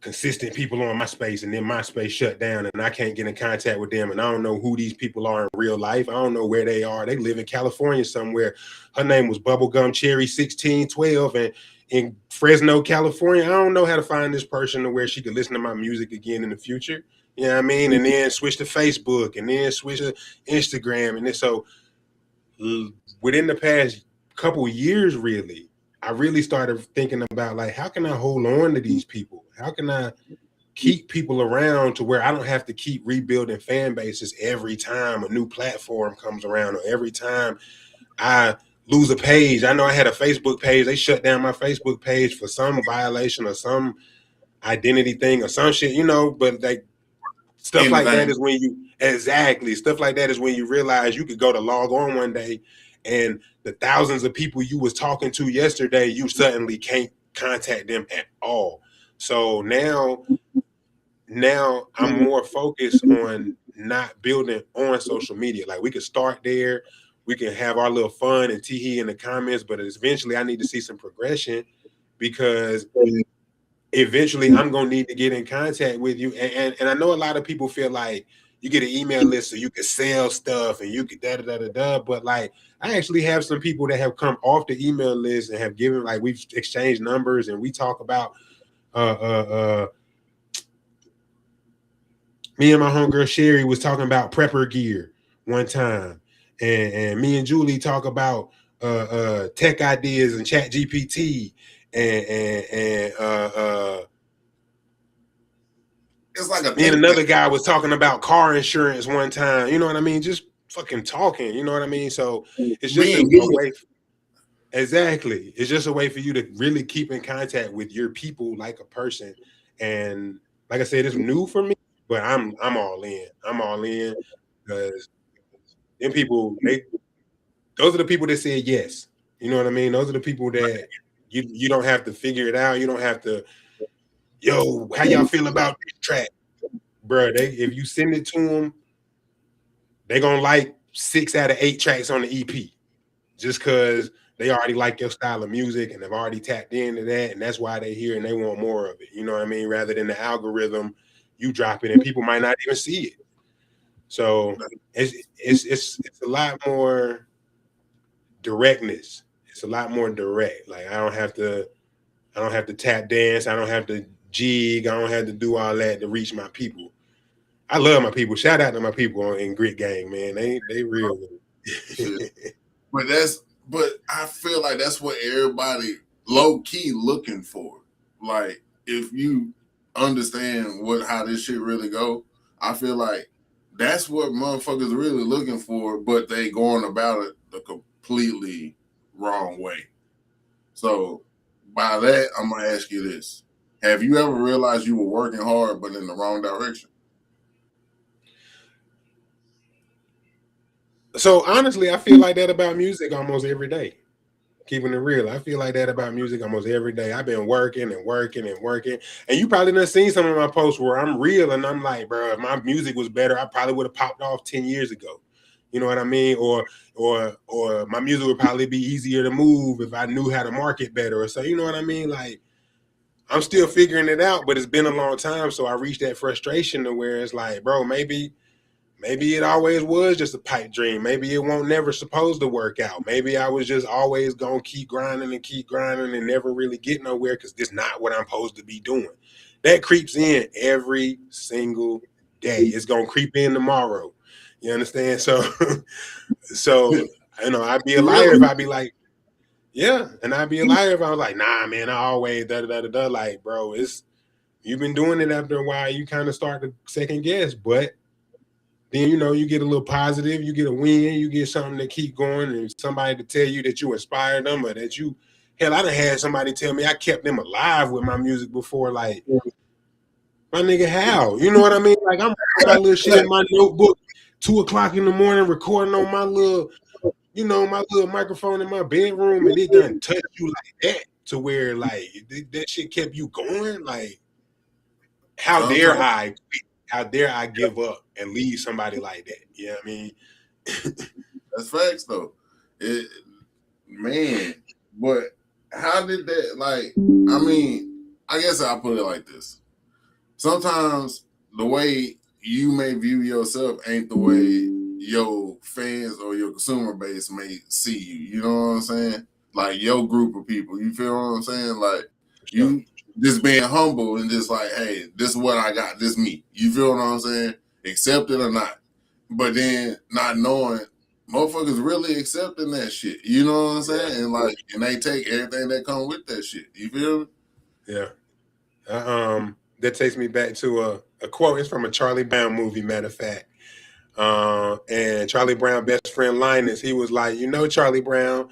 B: consistent people on MySpace, and then MySpace shut down and I can't get in contact with them. And I don't know who these people are in real life. I don't know where they are. They live in California somewhere. Her name was Bubblegum Cherry 1612 and in Fresno, California. I don't know how to find this person to where she could listen to my music again in the future. You know what I mean? And then switch to Facebook and then switch to Instagram. And then so within the past couple of years, really, I really started thinking about like, how can I hold on to these people? How can I keep people around to where I don't have to keep rebuilding fan bases every time a new platform comes around or every time I lose a page? I know I had a Facebook page. They shut down my Facebook page for some violation or some identity thing or some shit, you know, but like stuff like that is when you stuff like that is when you realize you could go to log on one day and the thousands of people you was talking to yesterday, you suddenly can't contact them at all. So now I'm more focused on not building on social media. Like we could start there, we can have our little fun and tee in the comments, but eventually I need to see some progression because eventually I'm gonna need to get in contact with you. And I know a lot of people feel like you get an email list so you can sell stuff and you can da. But like I actually have some people that have come off the email list and have given, like, we've exchanged numbers and we talk about me and my homegirl Sherry was talking about prepper gear one time. And me and Julie talk about tech ideas and Chat GPT and
A: it's like a
B: me and another guy was talking about car insurance one time. You know what I mean? Just fucking talking. You know what I mean? So it's just a way. Exactly. It's just a way for you to really keep in contact with your people like a person. And like I said, it's new for me, but I'm all in. I'm all in because them people, those are the people that said yes. You know what I mean? Those are the people that you don't have to figure it out. You don't have to, yo, how y'all feel about this track? Bro, if you send it to them, they're gonna like 6 out of 8 tracks on the EP just because they already like your style of music and they've already tapped into that, and that's why they hear and they want more of it. You know what I mean? Rather than the algorithm, you drop it and people might not even see it. So it's a lot more directness. It's a lot more direct. Like I don't have to tap dance. I don't have to jig. I don't have to do all that to reach my people. I love my people. Shout out to my people in Grit Gang, man. They real.
A: But I feel like that's what everybody low key looking for. Like if you understand how this shit really go, I feel like that's what motherfuckers are really looking for, but they going about it the completely wrong way. So by that, I'm gonna ask you this. Have you ever realized you were working hard but in the wrong direction?
B: So honestly, I feel like that about music almost every day. Keeping it real, I feel like that about music almost every day. I've been working and working and working, and you probably done seen some of my posts where I'm real and I'm like, bro, if my music was better, I probably would have popped off 10 years ago. You know what I mean? Or my music would probably be easier to move if I knew how to market better or so. You know what I mean? Like I'm still figuring it out, but it's been a long time, so I reached that frustration to where it's like, bro, maybe it always was just a pipe dream. Maybe it won't never supposed to work out. Maybe I was just always going to keep grinding and never really get nowhere because this not what I'm supposed to be doing. That creeps in every single day. It's going to creep in tomorrow. You understand? So, you know, I'd be a liar if I'd be like, yeah. And I'd be a liar if I was like, nah, man, I always da. Like, bro, you've been doing it after a while. You kind of start to second guess, but then, you know, you get a little positive, you get a win, you get something to keep going and somebody to tell you that you inspired them or that you Hell, I done had somebody tell me I kept them alive with my music before. Like, my nigga, how? You know what I mean? Like, I'm writing my little shit in my notebook, 2:00 in the morning, recording on my little, my little microphone in my bedroom, and it done touch you like that to where like that shit kept you going. Like, how dare I? How dare I give up and leave somebody like that? You know what I mean?
A: That's facts though. Man, but how did that, like, I mean, I guess I'll put it like this. Sometimes the way you may view yourself ain't the way your fans or your consumer base may see you. You know what I'm saying? Like your group of people. You feel what I'm saying? Like you just being humble and just like, hey, this is what I got. This me. You feel what I'm saying? Accept it or not. But then not knowing motherfuckers really accepting that shit. You know what I'm saying? And like, and they take everything that come with that shit. You feel me?
B: Yeah. That takes me back to a quote. It's from a Charlie Brown movie, matter of fact. And Charlie Brown best friend Linus, he was like, Charlie Brown,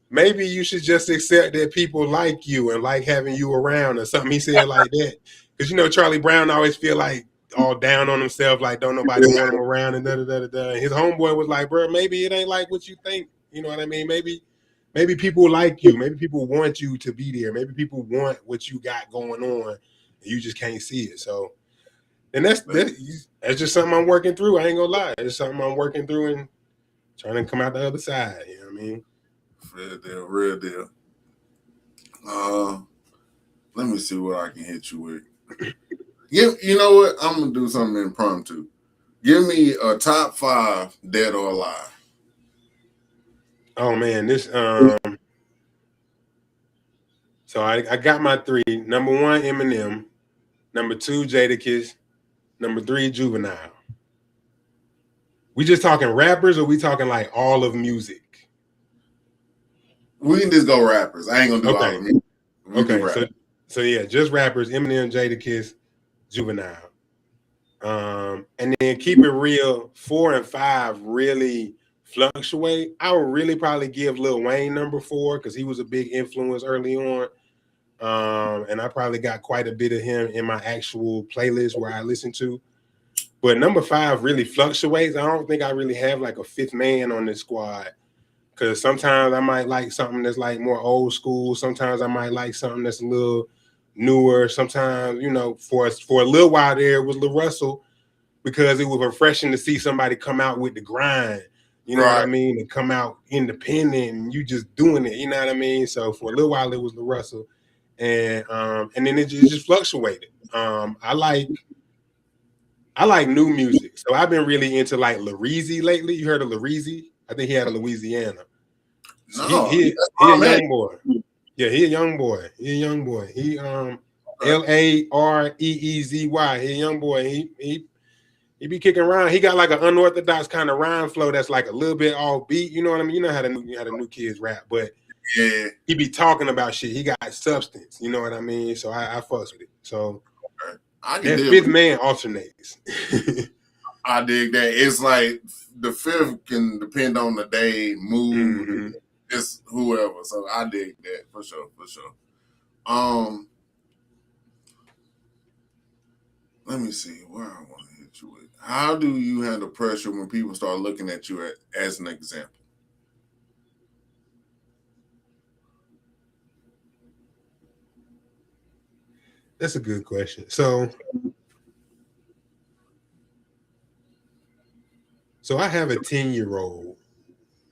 B: maybe you should just accept that people like you and like having you around or something. He said like that. Because, Charlie Brown always feel like all down on himself, like don't nobody want him around and da-da-da-da-da. And his homeboy was like, bro, maybe it ain't like what you think. You know what I mean? Maybe people like you. Maybe people want you to be there. Maybe people want what you got going on. And you just can't see it. So, and that's just something I'm working through. I ain't gonna lie. It's something I'm working through and trying to come out the other side. You know what I mean?
A: Real deal. Let me see what I can hit you with. You know what? I'm gonna do something impromptu. Give me a top 5 dead or alive.
B: Oh man, this so I got my 3. Number 1, Eminem. Number 2, Jadakiss. Number 3, Juvenile. We just talking rappers or we talking like all of music?
A: We can just go rappers. I ain't gonna do all of music.
B: Okay, so yeah, just rappers, Eminem, Jadakiss, Juvenile. And then keep it real, 4 and 5 really fluctuate. I would really probably give Lil Wayne number 4 because he was a big influence early on. And I probably got quite a bit of him in my actual playlist where I listen to. But number 5 really fluctuates. I don't think I really have like a 5th man on this squad. Because sometimes I might like something that's like more old school. Sometimes I might like something that's a little newer. Sometimes, for a little while there, it was Lil Russell because it was refreshing to see somebody come out with the grind. You know what I mean? And come out independent and you just doing it. You know what I mean? So for a little while, it was Lil Russell. And then it just fluctuated. I like new music. So I've been really into like Lareezy lately. You heard of Lareezy? I think he out of Louisiana. So he a young boy. Yeah, he a young boy. He Lareezy. He a young boy. He be kicking around. He got like an unorthodox kind of rhyme flow that's like a little bit off beat. You know what I mean? You know how the new kids rap, but
A: yeah,
B: he be talking about shit. He got substance. You know what I mean? So I fucks with it. So that 5th man alternates.
A: I dig that. It's like the 5th can depend on the day, mood, just whoever. So I dig that for sure. Let me see where I want to hit you with. How do you handle pressure when people start looking at you as an example?
B: That's a good question. So I have a 10-year-old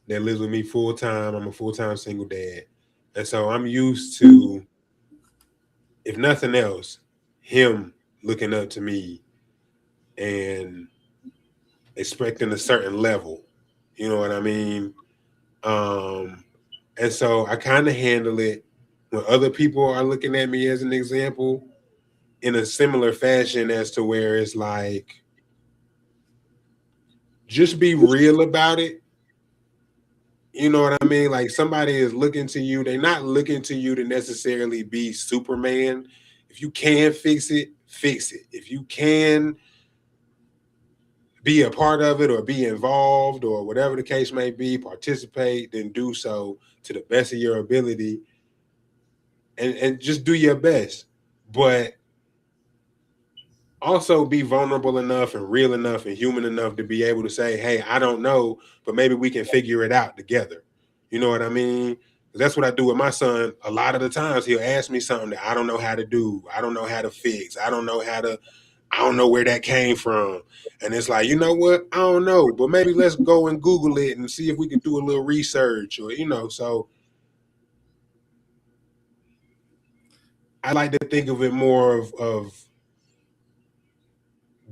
B: that lives with me full time. I'm a full-time single dad. And so I'm used to, if nothing else, him looking up to me and expecting a certain level. You know what I mean? And so I kind of handle it when other people are looking at me as an example in a similar fashion as to where it's like, just be real about it. You know what I mean? Like somebody is looking to you. They're not looking to you to necessarily be Superman. If you can fix it, fix it. If you can be a part of it or be involved or whatever the case may be, participate, then do so to the best of your ability. and just do your best. But also be vulnerable enough and real enough and human enough to be able to say, hey, I don't know, but maybe we can figure it out together. You know what I mean? That's what I do with my son. A lot of the times he'll ask me something that I don't know how to do. I don't know how to fix. I don't know where that came from. And it's like, you know what? I don't know, but maybe let's go and Google it and see if we can do a little research or, so I like to think of it more of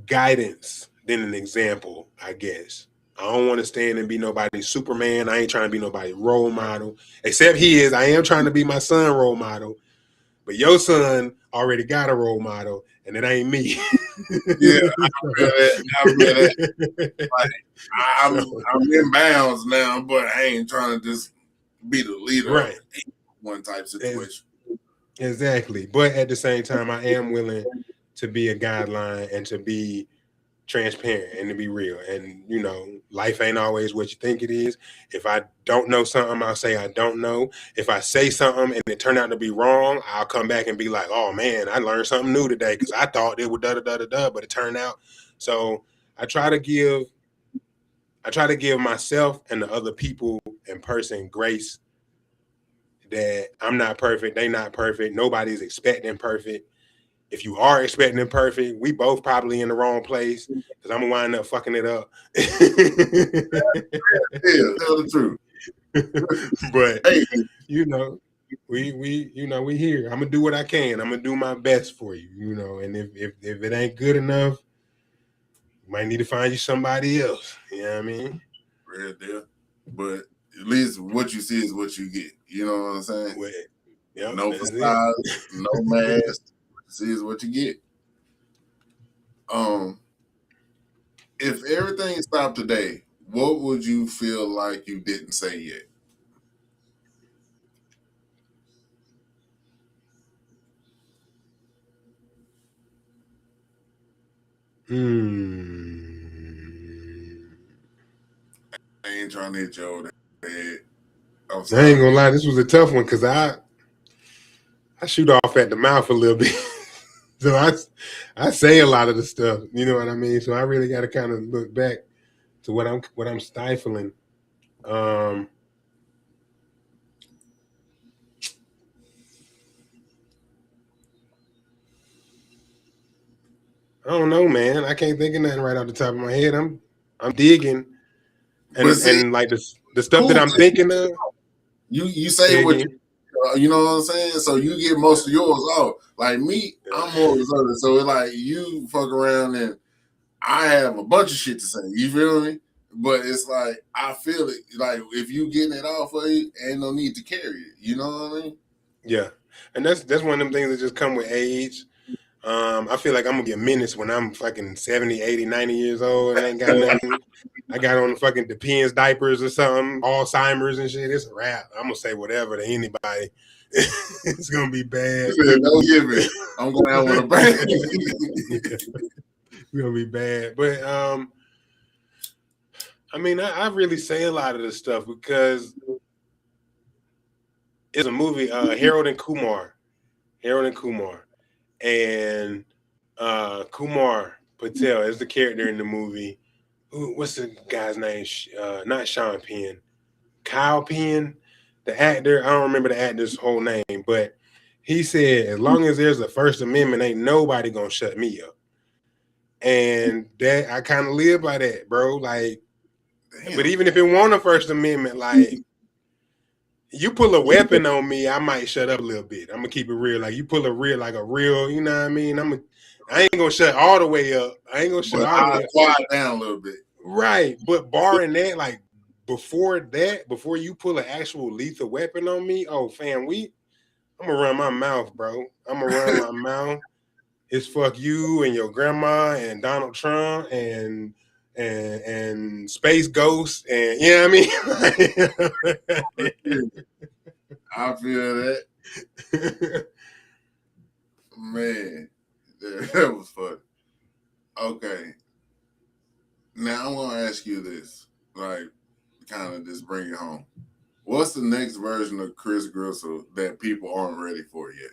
B: guidance than an example, I guess. I don't want to stand and be nobody's Superman. I ain't trying to be nobody's role model. Except he is. I am trying to be my son role model. But your son already got a role model, and it ain't me.
A: Yeah, I feel that. I feel that. Like, I'm in bounds now, but I ain't trying to just be the leader
B: right.
A: of one type situation.
B: Exactly. But at the same time, I am willing to be a guideline and to be transparent and to be real. And, life ain't always what you think it is. If I don't know something, I'll say I don't know. If I say something and it turned out to be wrong, I'll come back and be like, oh man, I learned something new today because I thought it would da-da-da-da-da, but it turned out. So I try to give myself and the other people in person grace that I'm not perfect. They not perfect. Nobody's expecting perfect. If you are expecting it perfect, we both probably in the wrong place because I'm gonna wind up fucking it up.
A: Yeah, tell the truth.
B: But
A: hey,
B: we here. I'm gonna do what I can. I'm gonna do my best for you, and if it ain't good enough, you might need to find you somebody else. You know what I mean?
A: Real deal. But at least what you see is what you get. You know what I'm saying?
B: Yep,
A: no facade, no mask. What you see is what you get. If everything stopped today, what would you feel like you didn't say yet? I ain't trying to hit your old head. I'm sorry.
B: I ain't gonna lie, this was a tough one because I shoot off at the mouth a little bit. So I say a lot of the stuff, you know what I mean? So I really got to kind of look back to what I'm stifling. I don't know, man. I can't think of nothing right off the top of my head. I'm digging, and like the stuff that I'm thinking of.
A: You say what you know what I'm saying? So you get most of yours off. Like me, I'm more reserved. So it's like you fuck around and I have a bunch of shit to say. You feel me? But it's like I feel it. Like if you getting it off of you, ain't no need to carry it. You know what I mean?
B: Yeah, and that's one of them things that just come with age. I feel like I'm gonna be a menace when I'm fucking 70, 80, 90 years old and I ain't got nothing. I got on fucking Depends diapers or something, Alzheimer's and shit. It's a wrap. I'm gonna say whatever to anybody. It's gonna be bad.
A: Don't give it. I'm going out with a bang.
B: It's gonna be bad. But I mean, I really say a lot of this stuff because it's a movie, Harold and Kumar. And Kumar Patel is the character in the movie. What's the guy's name? Not Sean Penn. Kyle Penn, the actor. I don't remember the actor's whole name, but he said, as long as there's a First Amendment, ain't nobody gonna shut me up. And that I kind of live by that, bro. Like, but even if it want a First Amendment, like you pull a weapon on me, I might shut up a little bit. I'm gonna keep it real. Like you pull a real, you know what I mean? I ain't gonna shut all the way up. I ain't gonna shut all the way up.
A: Quiet down a little bit.
B: Right. But barring that, like before you pull an actual lethal weapon on me, oh fam, I'm gonna run my mouth, bro. I'm gonna run my mouth. It's fuck you and your grandma and Donald Trump and Space Ghost and you know what I mean?
A: I feel that. Man, that was funny. Okay. Now I'm gonna ask you this, like, kind of just bring it home. What's the next version version of Chris Gristle that people aren't ready for yet?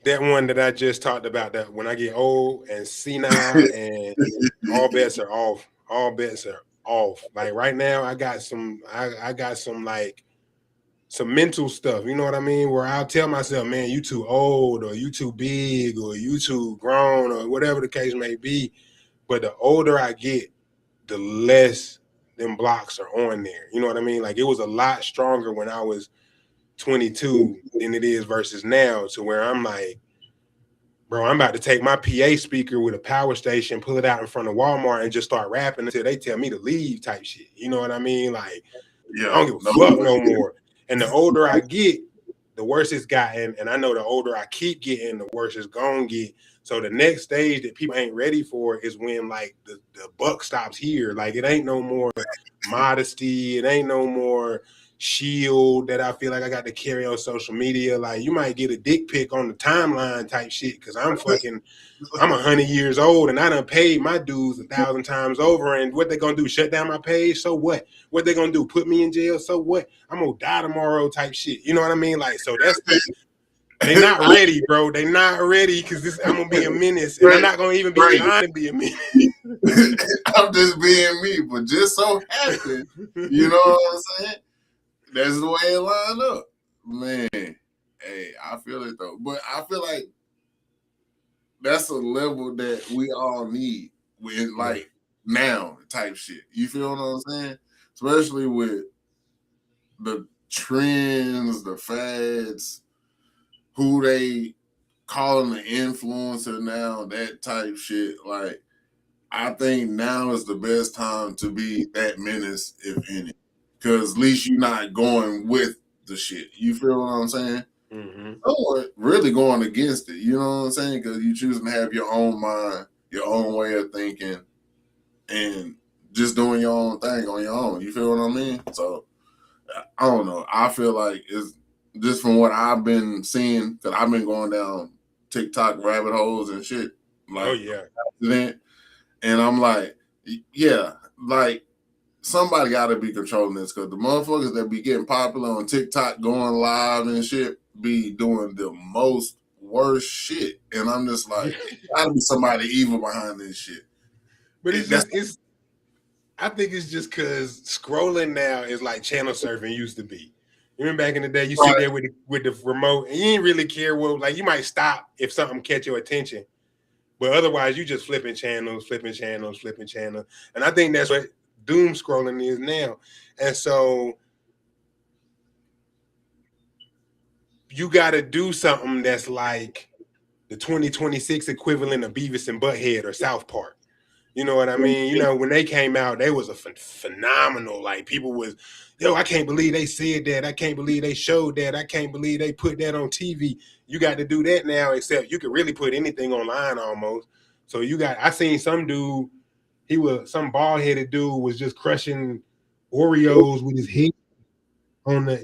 B: That one that I just talked about, that when I get old and senile and all bets are off. All bets are off. Like right now, I got some like some mental stuff. You know what I mean? Where I'll tell myself, man, you too old, or you too big, or you too grown, or whatever the case may be. But the older I get, the less them blocks are on there. You know what I mean? Like it was a lot stronger when I was 22 than it is versus now, to where I'm like, bro, I'm about to take my PA speaker with a power station, pull it out in front of Walmart, and just start rapping until they tell me to leave type shit. You know what I mean? Like,
A: Yeah,
B: I don't give a fuck no more. And the older I get, the worse it's gotten. And I know the older I keep getting, the worse it's gonna get. So the next stage that people ain't ready for is when like the buck stops here. Like it ain't no more modesty. It ain't no more shield that I feel like I got to carry on social media. Like you might get a dick pic on the timeline type shit because I'm 100 years old and I done paid my dues 1,000 times over. And what they gonna do? Shut down my page? So what? What they gonna do? Put me in jail? So what? I'm gonna die tomorrow type shit. You know what I mean? Like, so that's they not ready, bro. They not ready because I'm gonna be a menace, and I'm not gonna even be trying to be a menace.
A: I'm just being me, but just so happen, you know what I'm saying? That's the way it lined up, man. Hey, I feel it though, but I feel like that's a level that we all need with like now type shit. You feel what I'm saying? Especially with the trends, the fads, who they calling the influencer now, that type shit. Like, I think now is the best time to be that menace, if any, because at least you're not going with the shit. You feel what I'm saying?
B: Mm-hmm.
A: Or really going against it. You know what I'm saying? Because you choosing to have your own mind, your own way of thinking, and just doing your own thing on your own. You feel what I mean? So, I don't know. I feel like it's just from what I've been seeing, because I've been going down TikTok rabbit holes and shit. Like,
B: oh yeah.
A: And I'm like, yeah, like somebody got to be controlling this, because the motherfuckers that be getting popular on TikTok, going live and shit, be doing the most worst shit. And I'm just like, got to be somebody evil behind this shit.
B: But I think it's just because scrolling now is like channel surfing used to be. You remember back in the day, you sit there with the remote and you didn't really care what, like you might stop if something catch your attention. But otherwise, you just flipping channels. And I think that's what doom scrolling is now. And so you got to do something that's like the 2026 equivalent of Beavis and Butthead or South Park. You know what I mean? You know, when they came out, they was a phenomenal. Like people was, yo, I can't believe they said that. I can't believe they showed that. I can't believe they put that on TV. You got to do that now, except you can really put anything online almost. So I seen some dude, some bald-headed dude was just crushing Oreos with his head on and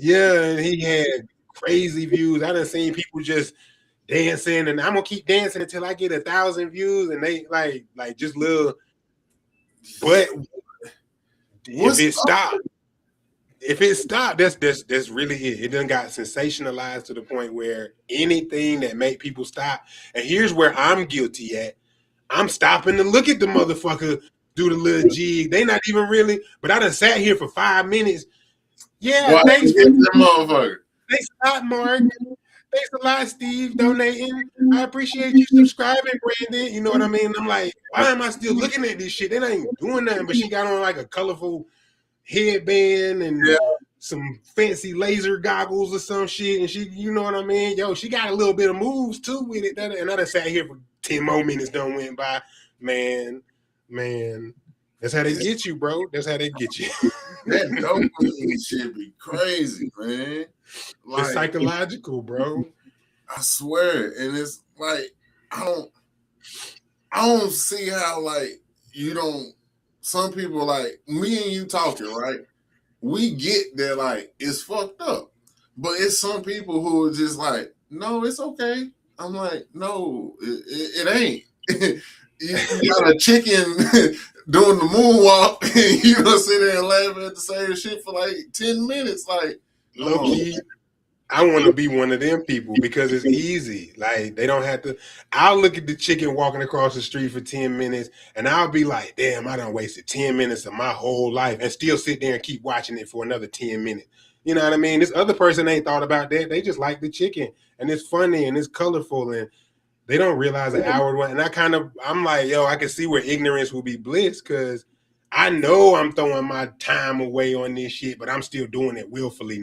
B: he had crazy views. I done seen people just dancing, and I'm gonna keep dancing until I get 1,000 views, and they like just little. But if it stopped, that's really it. It done got sensationalized to the point where anything that make people stop. And here's where I'm guilty at. I'm stopping to look at the motherfucker do the little jig. They not even really, but I done sat here for 5 minutes. Yeah, thanks for
A: that motherfucker.
B: Thanks a lot, Mark. Thanks a lot, Steve, donating. I appreciate you subscribing, Brandon. You know what I mean? I'm like, why am I still looking at this shit? They ain't doing nothing, but she got on like a colorful headband and some fancy laser goggles or some shit. And she, you know what I mean? Yo, she got a little bit of moves too with it. And I done sat here for 10 more minutes, done went by. Man. That's how they get you, bro. That's how they get you.
A: That dopamine shit be crazy, man.
B: Like, it's psychological, bro.
A: I swear. And it's like, I don't see how, like, you don't, some people, like, me and you talking, right? We get that, like, it's fucked up. But it's some people who are just like, no, it's okay. I'm like, no, it ain't. You got a chicken doing the moonwalk and you know sit there and laugh at the same shit for like 10 minutes. Like,
B: Low key, I want to be one of them people because it's easy. Like they don't have to. I'll look at the chicken walking across the street for 10 minutes and I'll be like, damn, I done wasted 10 minutes of my whole life and still sit there and keep watching it for another 10 minutes. You know what I mean? This other person ain't thought about that. They just like the chicken and it's funny and it's colorful and they don't realize an hour went. And I'm like, yo, I can see where ignorance will be bliss because I know I'm throwing my time away on this shit, but I'm still doing it willfully.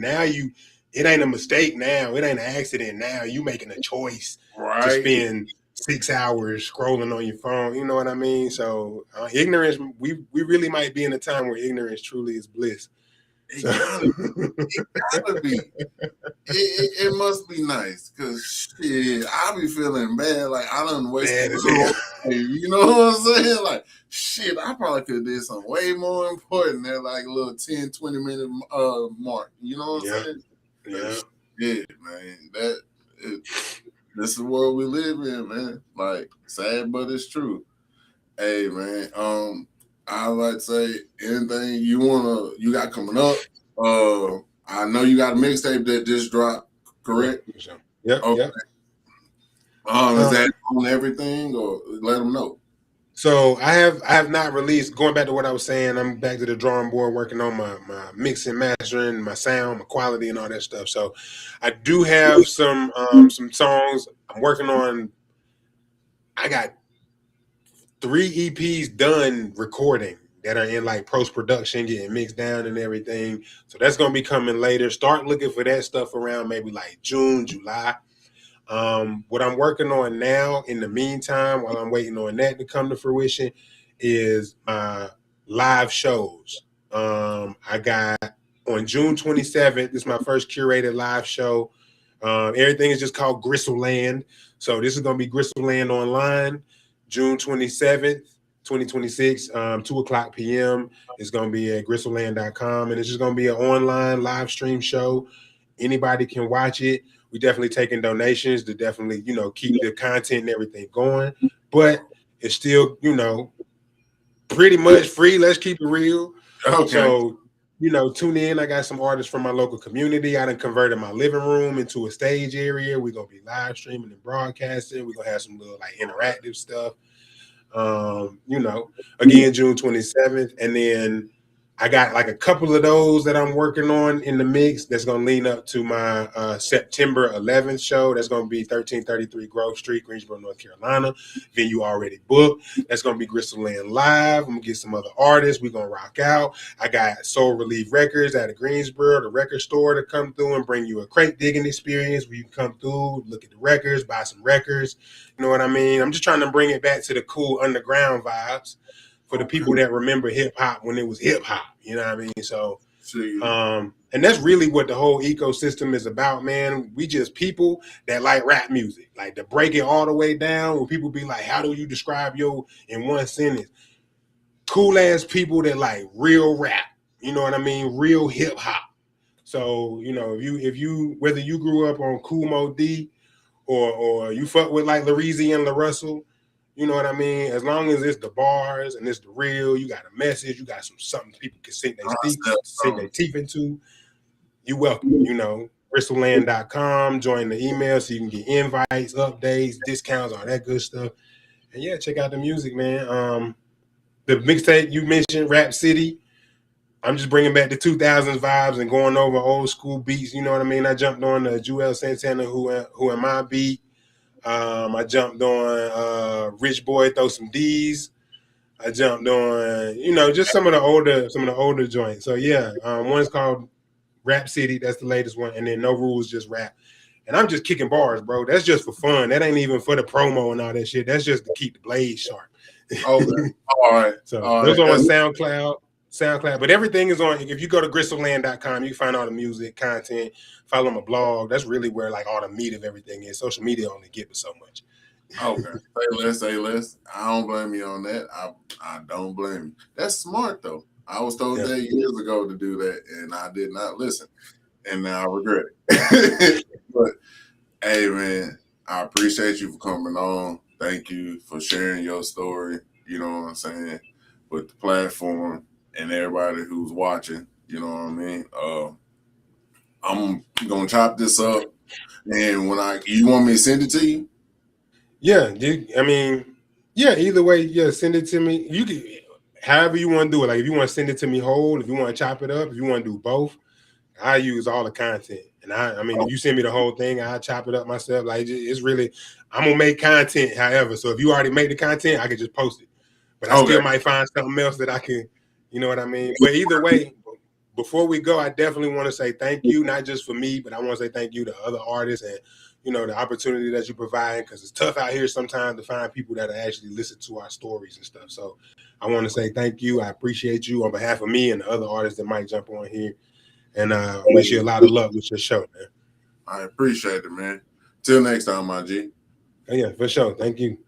B: It ain't a mistake now. It ain't an accident now. You making a choice to spend 6 hours scrolling on your phone. You know what I mean? So ignorance, we really might be in a time where ignorance truly is bliss.
A: It gotta be. It must be nice because shit, I be feeling bad. Like I done wasted you know what I'm saying? Like shit, I probably could have did something way more important than like a little 10, 20 minute mark. You know what I'm saying? Yeah, man. This is the world we live in, man. Like sad, but it's true. Hey, man. I like to say anything you got coming up. I know you got a mixtape that just dropped, correct?
B: Yeah.
A: Okay. Is that on everything, or let them know?
B: So I have not released. Going back to what I was saying, I'm back to the drawing board, working on my mixing, mastering, my sound, my quality, and all that stuff. So I do have some songs I'm working on. I got 3 EPs done recording that are in like post production, getting mixed down and everything. So that's gonna be coming later. Start looking for that stuff around maybe like June, July. What I'm working on now in the meantime, while I'm waiting on that to come to fruition, is my live shows. I got on June 27th, this is my first curated live show. Everything is just called Gristle Land. So this is going to be Gristle Land online, June 27th, 2026, 2 o'clock p.m. It's going to be at gristleland.com, and it's just going to be an online live stream show. Anybody can watch it. We definitely taking donations to definitely, keep the content and everything going. But it's still, pretty much free. Let's keep it real.
A: Okay.
B: So, tune in. I got some artists from my local community. I done converted my living room into a stage area. We're going to be live streaming and broadcasting. We're going to have some little like interactive stuff. Again, June 27th. And then I got like a couple of those that I'm working on in the mix that's going to lead up to my September 11th show. That's going to be 1333 Grove Street, Greensboro, North Carolina. Venue already booked. That's going to be Gristle Land Live. I'm going to get some other artists. We're going to rock out. I got Soul Relief Records out of Greensboro, the record store, to come through and bring you a crate digging experience where you can come through, look at the records, buy some records. You know what I mean? I'm just trying to bring it back to the cool underground vibes for the people that remember hip hop when it was hip hop, you know what I mean? So, and that's really what the whole ecosystem is about, man. We just people that like rap music, like to break it all the way down. When people be like, "How do you describe in one sentence?" Cool ass people that like real rap, you know what I mean? Real hip hop. So, if you whether you grew up on Kool Moe Dee or you fuck with like Lareezy and LaRussell. You know what I mean? As long as it's the bars and it's the real, you got a message, you got something people can sink their teeth into, you welcome. Gristleland.com, join the email so you can get invites, updates, discounts, all that good stuff. And yeah, check out the music, man. The mixtape you mentioned, Rap City, I'm just bringing back the 2000s vibes and going over old school beats. You know what I mean? I jumped on the Joel Santana Who Am I beat. I jumped on Rich Boy Throw Some D's. I jumped on, just some of the older joints. So yeah, one's called Rap City. That's the latest one, and then No Rules, Just Rap. And I'm just kicking bars, bro. That's just for fun. That ain't even for the promo and all that shit. That's just to keep the blade sharp.
A: Okay. All right.
B: So those are on SoundCloud, but everything is on. If you go to gristleland.com, you can find all the music, content, follow my blog. That's really where like all the meat of everything is. Social media only give us so much.
A: Okay. Say less. I don't blame you on that. I don't blame you. That's smart though. I was told that years ago to do that, and I did not listen, and now I regret it. But hey, man, I appreciate you for coming on. Thank you for sharing your story. You know what I'm saying? but the platform and everybody who's watching, you know what I mean? I'm gonna chop this up, and when you want me to send it to you?
B: Yeah, I mean, yeah. Either way, yeah. Send it to me. You can, however you want to do it. Like if you want to send it to me whole, if you want to chop it up, if you want to do both, I use all the content. And I mean, if you send me the whole thing, I chop it up myself. Like it's really, I'm gonna make content. However, so if you already made the content, I can just post it. But I still might find something else that I can, you know what I mean. But either way, before we go, I definitely want to say thank you, not just for me, but I want to say thank you to other artists and the opportunity that you provide, because it's tough out here sometimes to find people that actually listen to our stories and stuff. So I want to say thank you. I appreciate you on behalf of me and the other artists that might jump on here. And wish you a lot of luck with your show, man.
A: I appreciate it, man. Till next time, my G.
B: Oh, yeah, for sure. Thank you.